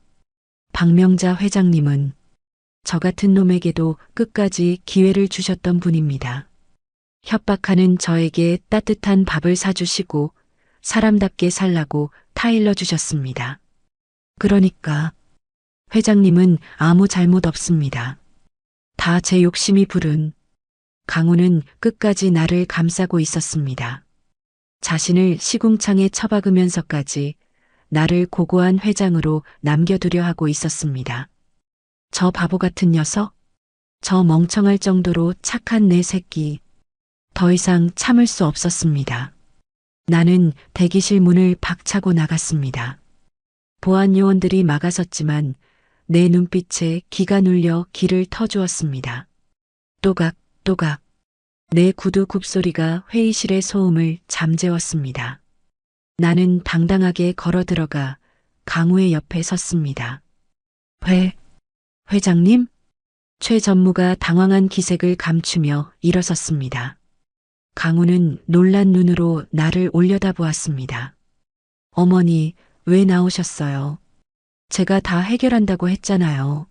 박명자 회장님은 저 같은 놈에게도 끝까지 기회를 주셨던 분입니다. 협박하는 저에게 따뜻한 밥을 사주시고 사람답게 살라고 타일러 주셨습니다. 그러니까 회장님은 아무 잘못 없습니다. 다 제 욕심이 부른. 강우는 끝까지 나를 감싸고 있었습니다. 자신을 시궁창에 처박으면서까지 나를 고고한 회장으로 남겨두려 하고 있었습니다. 저 바보 같은 녀석? 저 멍청할 정도로 착한 내 새끼. 더 이상 참을 수 없었습니다. 나는 대기실 문을 박차고 나갔습니다. 보안 요원들이 막아섰지만 내 눈빛에 기가 눌려 귀를 터주었습니다. 또각또각 내 구두 굽소리가 회의실의 소음을 잠재웠습니다. 나는 당당하게 걸어 들어가 강우의 옆에 섰습니다. 회장님? 최 전무가 당황한 기색을 감추며 일어섰습니다. 강우는 놀란 눈으로 나를 올려다보았습니다. 어머니, 왜 나오셨어요? 제가 다 해결한다고 했잖아요.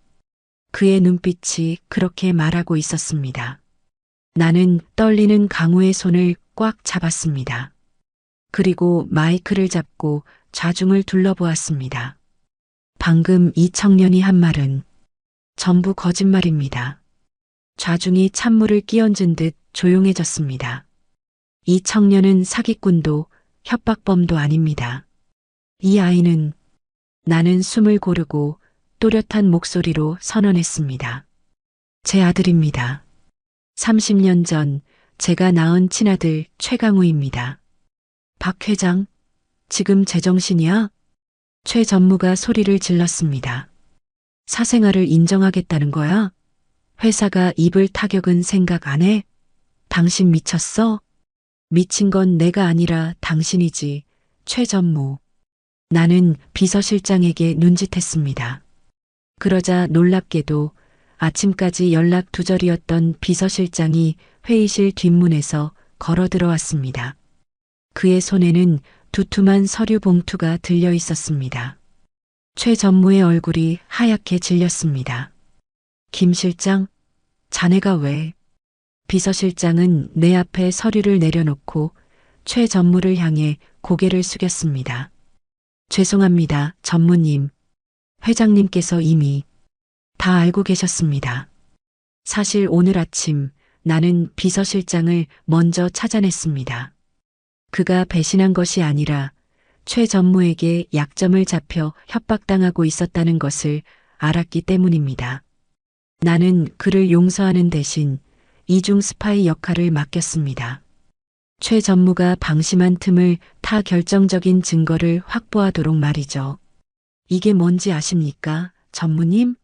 그의 눈빛이 그렇게 말하고 있었습니다. 나는 떨리는 강우의 손을 꽉 잡았습니다. 그리고 마이크를 잡고 좌중을 둘러보았습니다. 방금 이 청년이 한 말은 전부 거짓말입니다. 좌중이 찬물을 끼얹은 듯 조용해졌습니다. 이 청년은 사기꾼도 협박범도 아닙니다. 이 아이는 나는 숨을 고르고 또렷한 목소리로 선언했습니다. 제 아들입니다. 30년 전 제가 낳은 친아들 최강우입니다. 박 회장, 지금 제정신이야? 최 전무가 소리를 질렀습니다. 사생활을 인정하겠다는 거야? 회사가 입을 타격은 생각 안 해? 당신 미쳤어? 미친 건 내가 아니라 당신이지, 최 전무. 나는 비서실장에게 눈짓했습니다. 그러자 놀랍게도 아침까지 연락 두절이었던 비서실장이 회의실 뒷문에서 걸어 들어왔습니다. 그의 손에는 두툼한 서류 봉투가 들려 있었습니다. 최 전무의 얼굴이 하얗게 질렸습니다. 김 실장, 자네가 왜? 비서실장은 내 앞에 서류를 내려놓고 최 전무를 향해 고개를 숙였습니다. 죄송합니다, 전무님. 회장님께서 이미 다 알고 계셨습니다. 사실 오늘 아침 나는 비서실장을 먼저 찾아냈습니다. 그가 배신한 것이 아니라 최 전무에게 약점을 잡혀 협박당하고 있었다는 것을 알았기 때문입니다. 나는 그를 용서하는 대신 이중 스파이 역할을 맡겼습니다. 최 전무가 방심한 틈을 타 결정적인 증거를 확보하도록 말이죠. 이게 뭔지 아십니까, 전무님?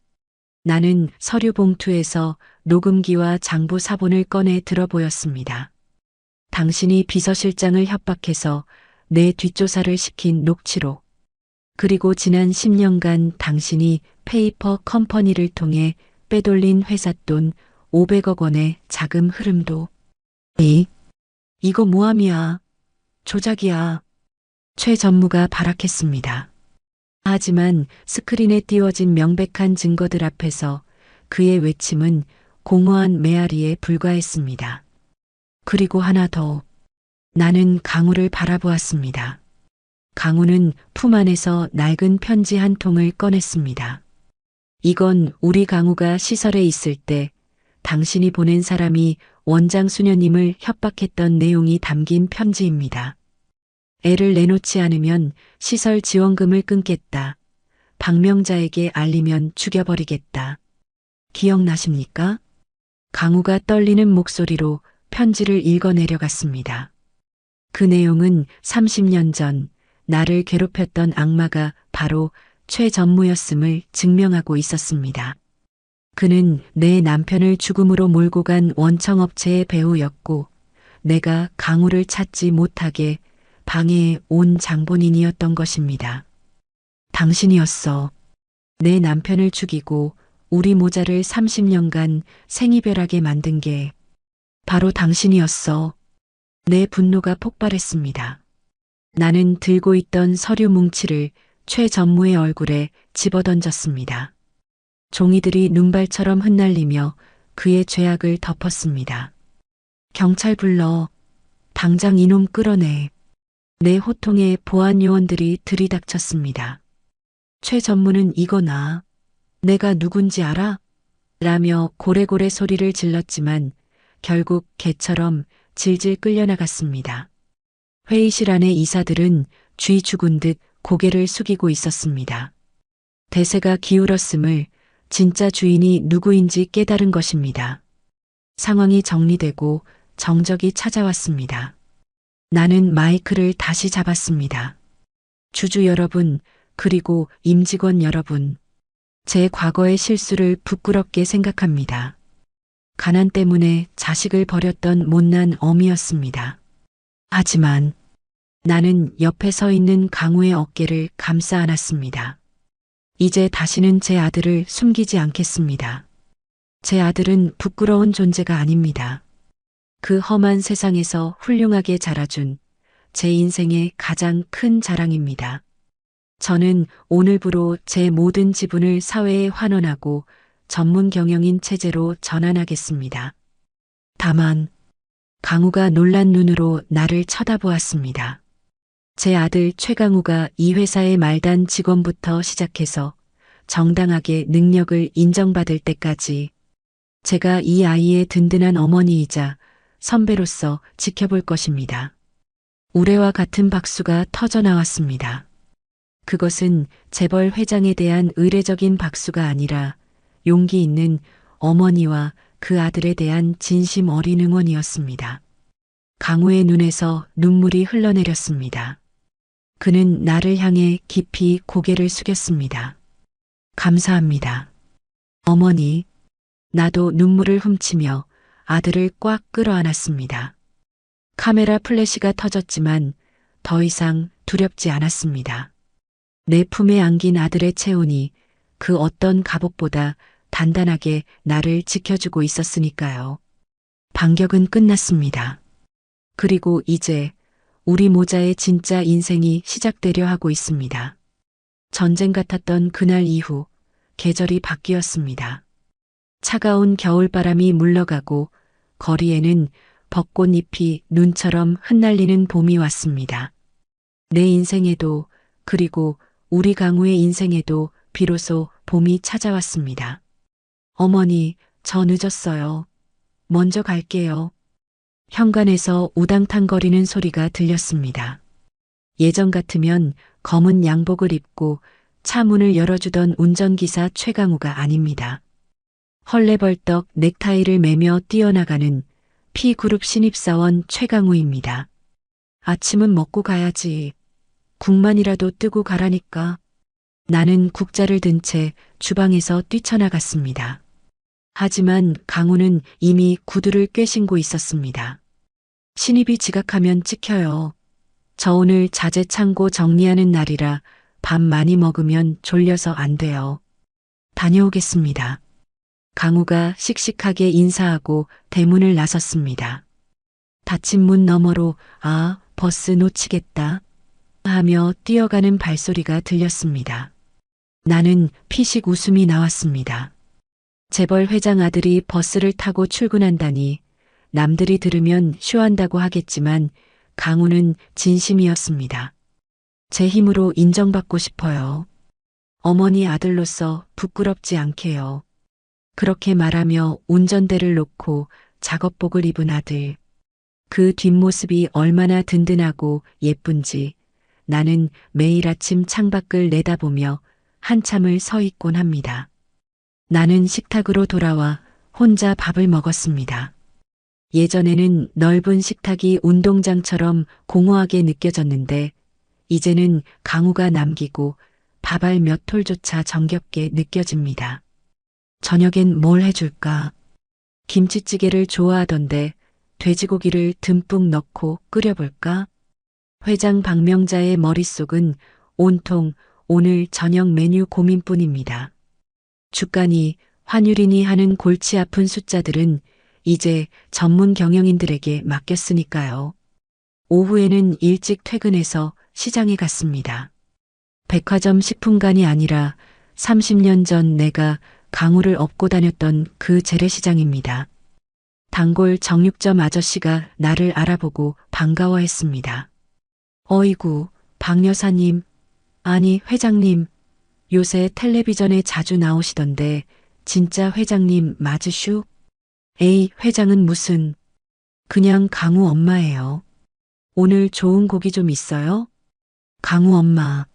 나는 서류 봉투에서 녹음기와 장부 사본을 꺼내 들어보였습니다. 당신이 비서실장을 협박해서 내 뒷조사를 시킨 녹취록. 그리고 지난 10년간 당신이 페이퍼 컴퍼니를 통해 빼돌린 회사 돈 500억 원의 자금 흐름도. 이거 모함이야. 조작이야. 최 전무가 발악했습니다. 하지만 스크린에 띄워진 명백한 증거들 앞에서 그의 외침은 공허한 메아리에 불과했습니다. 그리고 하나 더. 나는 강우를 바라보았습니다. 강우는 품 안에서 낡은 편지 한 통을 꺼냈습니다. 이건 우리 강우가 시설에 있을 때 당신이 보낸 사람이 원장 수녀님을 협박했던 내용이 담긴 편지입니다. 애를 내놓지 않으면 시설 지원금을 끊겠다. 박명자에게 알리면 죽여버리겠다. 기억나십니까? 강우가 떨리는 목소리로 편지를 읽어내려갔습니다. 그 내용은 30년 전 나를 괴롭혔던 악마가 바로 최 전무였음을 증명하고 있었습니다. 그는 내 남편을 죽음으로 몰고 간 원청업체의 배우였고 내가 강우를 찾지 못하게 방해해 온 장본인이었던 것입니다. 당신이었어. 내 남편을 죽이고 우리 모자를 30년간 생이별하게 만든 게 바로 당신이었어. 내 분노가 폭발했습니다. 나는 들고 있던 서류 뭉치를 최 전무의 얼굴에 집어던졌습니다. 종이들이 눈발처럼 흩날리며 그의 죄악을 덮었습니다. 경찰 불러. 당장 이놈 끌어내. 내 호통에 보안 요원들이 들이닥쳤습니다. 최 전무는 이거나 내가 누군지 알아? 라며 고래고래 소리를 질렀지만 결국 개처럼 질질 끌려나갔습니다. 회의실 안의 이사들은 쥐 죽은 듯 고개를 숙이고 있었습니다. 대세가 기울었음을 진짜 주인이 누구인지 깨달은 것입니다. 상황이 정리되고 정적이 찾아왔습니다. 나는 마이크를 다시 잡았습니다. 주주 여러분, 그리고 임직원 여러분, 제 과거의 실수를 부끄럽게 생각합니다. 가난 때문에 자식을 버렸던 못난 어미였습니다. 하지만 나는 옆에 서 있는 강우의 어깨를 감싸 안았습니다. 이제 다시는 제 아들을 숨기지 않겠습니다. 제 아들은 부끄러운 존재가 아닙니다. 그 험한 세상에서 훌륭하게 자라준 제 인생의 가장 큰 자랑입니다. 저는 오늘부로 제 모든 지분을 사회에 환원하고 전문 경영인 체제로 전환하겠습니다. 다만 강우가 놀란 눈으로 나를 쳐다보았습니다. 제 아들 최강우가 이 회사의 말단 직원부터 시작해서 정당하게 능력을 인정받을 때까지 제가 이 아이의 든든한 어머니이자 선배로서 지켜볼 것입니다. 우레와 같은 박수가 터져 나왔습니다. 그것은 재벌 회장에 대한 의례적인 박수가 아니라 용기 있는 어머니와 그 아들에 대한 진심 어린 응원이었습니다. 강우의 눈에서 눈물이 흘러내렸습니다. 그는 나를 향해 깊이 고개를 숙였습니다. 감사합니다. 어머니, 나도 눈물을 훔치며 아들을 꽉 끌어안았습니다. 카메라 플래시가 터졌지만 더 이상 두렵지 않았습니다. 내 품에 안긴 아들의 체온이 그 어떤 갑옷보다 단단하게 나를 지켜주고 있었으니까요. 반격은 끝났습니다. 그리고 이제 우리 모자의 진짜 인생이 시작되려 하고 있습니다. 전쟁 같았던 그날 이후 계절이 바뀌었습니다. 차가운 겨울바람이 물러가고 거리에는 벚꽃잎이 눈처럼 흩날리는 봄이 왔습니다. 내 인생에도 그리고 우리 강우의 인생에도 비로소 봄이 찾아왔습니다. 어머니, 저 늦었어요. 먼저 갈게요. 현관에서 우당탕거리는 소리가 들렸습니다. 예전 같으면 검은 양복을 입고 차 문을 열어주던 운전기사 최강우가 아닙니다. 헐레벌떡 넥타이를 매며 뛰어나가는 P그룹 신입사원 최강우입니다. 아침은 먹고 가야지. 국만이라도 뜨고 가라니까. 나는 국자를 든 채 주방에서 뛰쳐나갔습니다. 하지만 강우는 이미 구두를 꿰신고 있었습니다. 신입이 지각하면 찍혀요. 저 오늘 자재 창고 정리하는 날이라 밥 많이 먹으면 졸려서 안 돼요. 다녀오겠습니다. 강우가 씩씩하게 인사하고 대문을 나섰습니다. 닫힌 문 너머로 아, 버스 놓치겠다 하며 뛰어가는 발소리가 들렸습니다. 나는 피식 웃음이 나왔습니다. 재벌 회장 아들이 버스를 타고 출근한다니 남들이 들으면 쇼한다고 하겠지만 강우는 진심이었습니다. 제 힘으로 인정받고 싶어요. 어머니 아들로서 부끄럽지 않게요. 그렇게 말하며 운전대를 놓고 작업복을 입은 아들. 그 뒷모습이 얼마나 든든하고 예쁜지 나는 매일 아침 창밖을 내다보며 한참을 서 있곤 합니다. 나는 식탁으로 돌아와 혼자 밥을 먹었습니다. 예전에는 넓은 식탁이 운동장처럼 공허하게 느껴졌는데 이제는 강우가 남기고 밥알 몇 톨조차 정겹게 느껴집니다. 저녁엔 뭘 해줄까? 김치찌개를 좋아하던데 돼지고기를 듬뿍 넣고 끓여볼까? 회장 박명자의 머릿속은 온통 오늘 저녁 메뉴 고민뿐입니다. 주가니 환율이니 하는 골치 아픈 숫자들은 이제 전문 경영인들에게 맡겼으니까요. 오후에는 일찍 퇴근해서 시장에 갔습니다. 백화점 식품관이 아니라 30년 전 내가 강우를 업고 다녔던 그 재래시장입니다. 단골 정육점 아저씨가 나를 알아보고 반가워했습니다. 어이구, 박 여사님, 아니 회장님, 요새 텔레비전에 자주 나오시던데 진짜 회장님 맞으슈? 에이, 회장은 무슨, 그냥 강우 엄마예요. 오늘 좋은 고기 좀 있어요? 강우 엄마.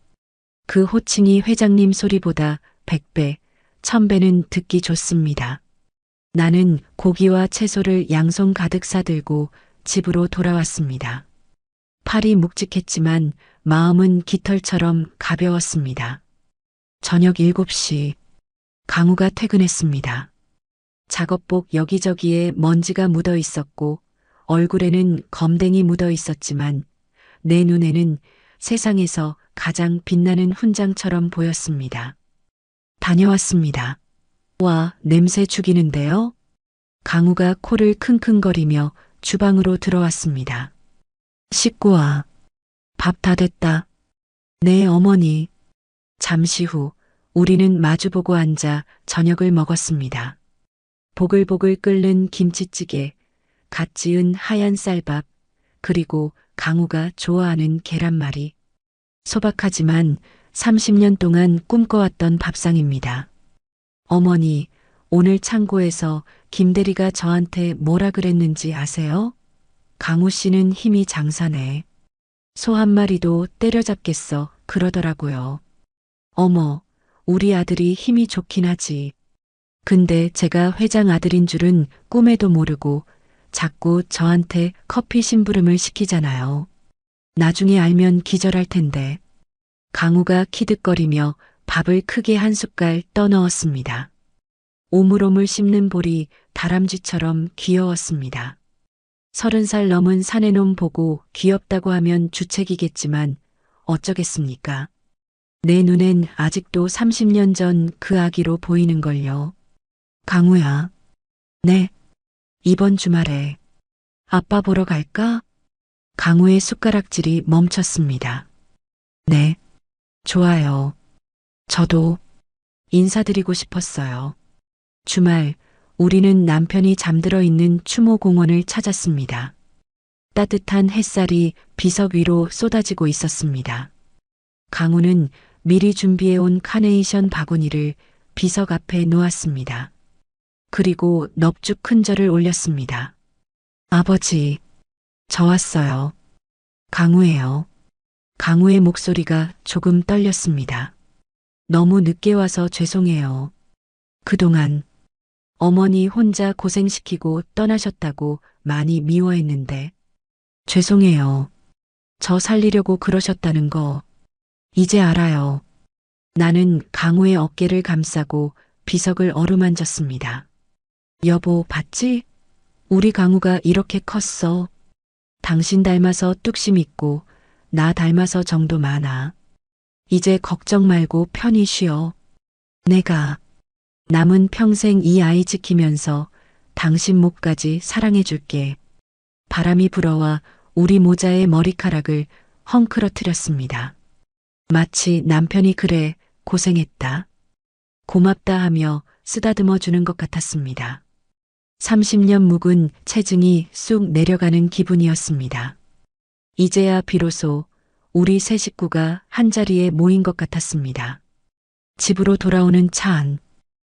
그 호칭이 회장님 소리보다 100배, 1000배는 듣기 좋습니다. 나는 고기와 채소를 양손 가득 싸들고 집으로 돌아왔습니다. 팔이 묵직했지만 마음은 깃털처럼 가벼웠습니다. 저녁 7시, 강우가 퇴근했습니다. 작업복 여기저기에 먼지가 묻어 있었고 얼굴에는 검댕이 묻어 있었지만 내 눈에는 세상에서 가장 빛나는 훈장처럼 보였습니다. 다녀왔습니다. 와, 냄새 죽이는데요? 강우가 코를 킁킁거리며 주방으로 들어왔습니다. 식구와 밥 다 됐다. 네, 어머니. 잠시 후 우리는 마주보고 앉아 저녁을 먹었습니다. 보글보글 끓는 김치찌개, 갓 지은 하얀 쌀밥, 그리고 강우가 좋아하는 계란말이. 소박하지만 30년 동안 꿈꿔왔던 밥상입니다. 어머니, 오늘 창고에서 김대리가 저한테 뭐라 그랬는지 아세요? 강우 씨는 힘이 장사네. 소 한 마리도 때려잡겠어 그러더라고요. 어머, 우리 아들이 힘이 좋긴 하지. 근데 제가 회장 아들인 줄은 꿈에도 모르고 자꾸 저한테 커피 심부름을 시키잖아요. 나중에 알면 기절할 텐데. 강우가 키득거리며 밥을 크게 한 숟갈 떠넣었습니다. 오물오물 씹는 볼이 다람쥐처럼 귀여웠습니다. 30살 넘은 사내놈 보고 귀엽다고 하면 주책이겠지만 어쩌겠습니까? 내 눈엔 아직도 30년 전 그 아기로 보이는걸요. 강우야. 네. 이번 주말에 아빠 보러 갈까? 강우의 숟가락질이 멈췄습니다. 네. 좋아요. 저도 인사드리고 싶었어요. 주말 우리는 남편이 잠들어 있는 추모공원을 찾았습니다. 따뜻한 햇살이 비석 위로 쏟아지고 있었습니다. 강우는 미리 준비해온 카네이션 바구니를 비석 앞에 놓았습니다. 그리고 넙죽 큰 절을 올렸습니다. 아버지, 저 왔어요. 강우예요. 강우의 목소리가 조금 떨렸습니다. 너무 늦게 와서 죄송해요. 그동안 어머니 혼자 고생시키고 떠나셨다고 많이 미워했는데. 죄송해요. 저 살리려고 그러셨다는 거 이제 알아요. 나는 강우의 어깨를 감싸고 비석을 어루만졌습니다. 여보, 봤지? 우리 강우가 이렇게 컸어. 당신 닮아서 뚝심 있고 나 닮아서 정도 많아. 이제 걱정 말고 편히 쉬어. 내가 남은 평생 이 아이 지키면서 당신 목까지 사랑해줄게. 바람이 불어와 우리 모자의 머리카락을 헝클어뜨렸습니다. 마치 남편이 그래, 고생했다. 고맙다 하며 쓰다듬어 주는 것 같았습니다. 30년 묵은 체증이 쑥 내려가는 기분이었습니다. 이제야 비로소 우리 세 식구가 한자리에 모인 것 같았습니다. 집으로 돌아오는 차 안.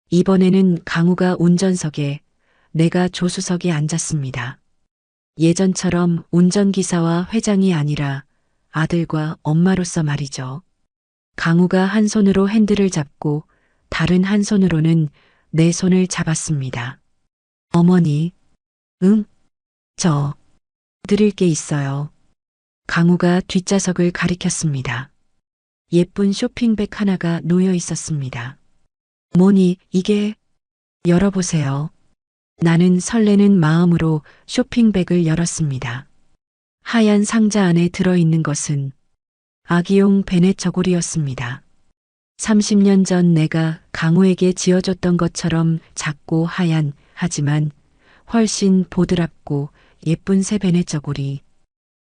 이번에는 강우가 운전석에, 내가 조수석에 앉았습니다. 예전처럼 운전기사와 회장이 아니라 아들과 엄마로서 말이죠. 강우가 한 손으로 핸들을 잡고 다른 한 손으로는 내 손을 잡았습니다. 어머니, 응? 저 드릴 게 있어요. 강우가 뒷좌석을 가리켰습니다. 예쁜 쇼핑백 하나가 놓여 있었습니다. 뭐니, 이게? 열어보세요. 나는 설레는 마음으로 쇼핑백을 열었습니다. 하얀 상자 안에 들어있는 것은 아기용 베넷 저고리였습니다. 30년 전 내가 강우에게 지어줬던 것처럼 작고 하얀, 하지만 훨씬 보드랍고 예쁜 새 베네저고리.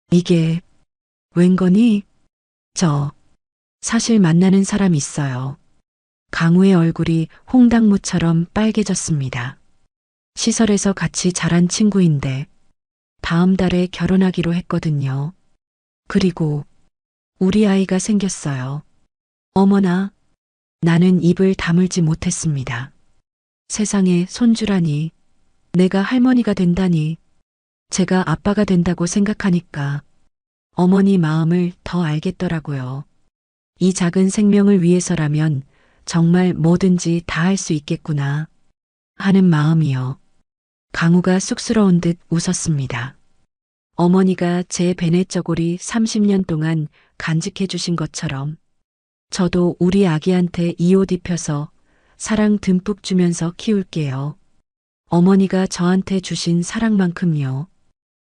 이게 웬 거니? 사실 만나는 사람 있어요. 강우의 얼굴이 홍당무처럼 빨개졌습니다. 시설에서 같이 자란 친구인데 다음 달에 결혼하기로 했거든요. 그리고 우리 아이가 생겼어요. 어머나, 나는 입을 다물지 못했습니다. 세상에 손주라니, 내가 할머니가 된다니, 제가 아빠가 된다고 생각하니까 어머니 마음을 더 알겠더라고요. 이 작은 생명을 위해서라면 정말 뭐든지 다 할 수 있겠구나 하는 마음이요. 강우가 쑥스러운 듯 웃었습니다. 어머니가 제 베네저골이 30년 동안 간직해 주신 것처럼 저도 우리 아기한테 이 옷 입혀서 사랑 듬뿍 주면서 키울게요. 어머니가 저한테 주신 사랑만큼요.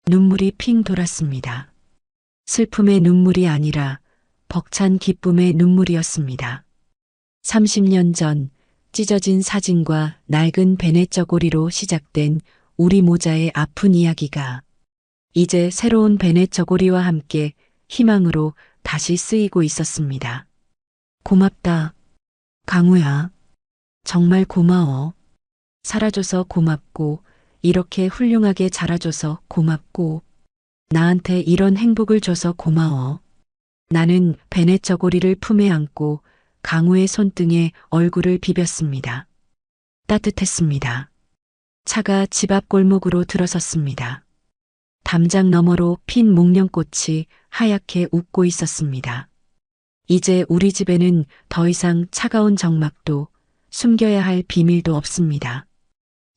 눈물이 핑 돌았습니다. 슬픔의 눈물이 아니라 벅찬 기쁨의 눈물이었습니다. 30년 전 찢어진 사진과 낡은 베네저고리로 시작된 우리 모자의 아픈 이야기가 이제 새로운 베네저고리와 함께 희망으로 다시 쓰이고 있었습니다. 고맙다. 강우야. 정말 고마워. 살아줘서 고맙고 이렇게 훌륭하게 자라줘서 고맙고 나한테 이런 행복을 줘서 고마워. 나는 베네저고리를 품에 안고 강우의 손등에 얼굴을 비볐습니다. 따뜻했습니다. 차가 집 앞 골목으로 들어섰습니다. 담장 너머로 핀 목련꽃이 하얗게 웃고 있었습니다. 이제 우리 집에는 더 이상 차가운 적막도 숨겨야 할 비밀도 없습니다.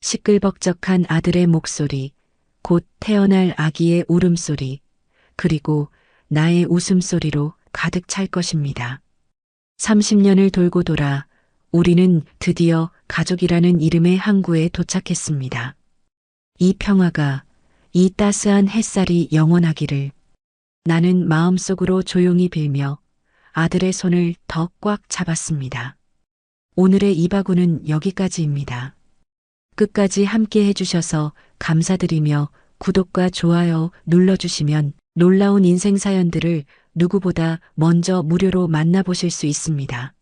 시끌벅적한 아들의 목소리, 곧 태어날 아기의 울음소리, 그리고 나의 웃음소리로 가득 찰 것입니다. 30년을 돌고 돌아 우리는 드디어 가족이라는 이름의 항구에 도착했습니다. 이 평화가, 이 따스한 햇살이 영원하기를 나는 마음속으로 조용히 빌며 아들의 손을 더 꽉 잡았습니다. 오늘의 이바구는 여기까지입니다. 끝까지 함께 해주셔서 감사드리며 구독과 좋아요 눌러주시면 놀라운 인생 사연들을 누구보다 먼저 무료로 만나보실 수 있습니다.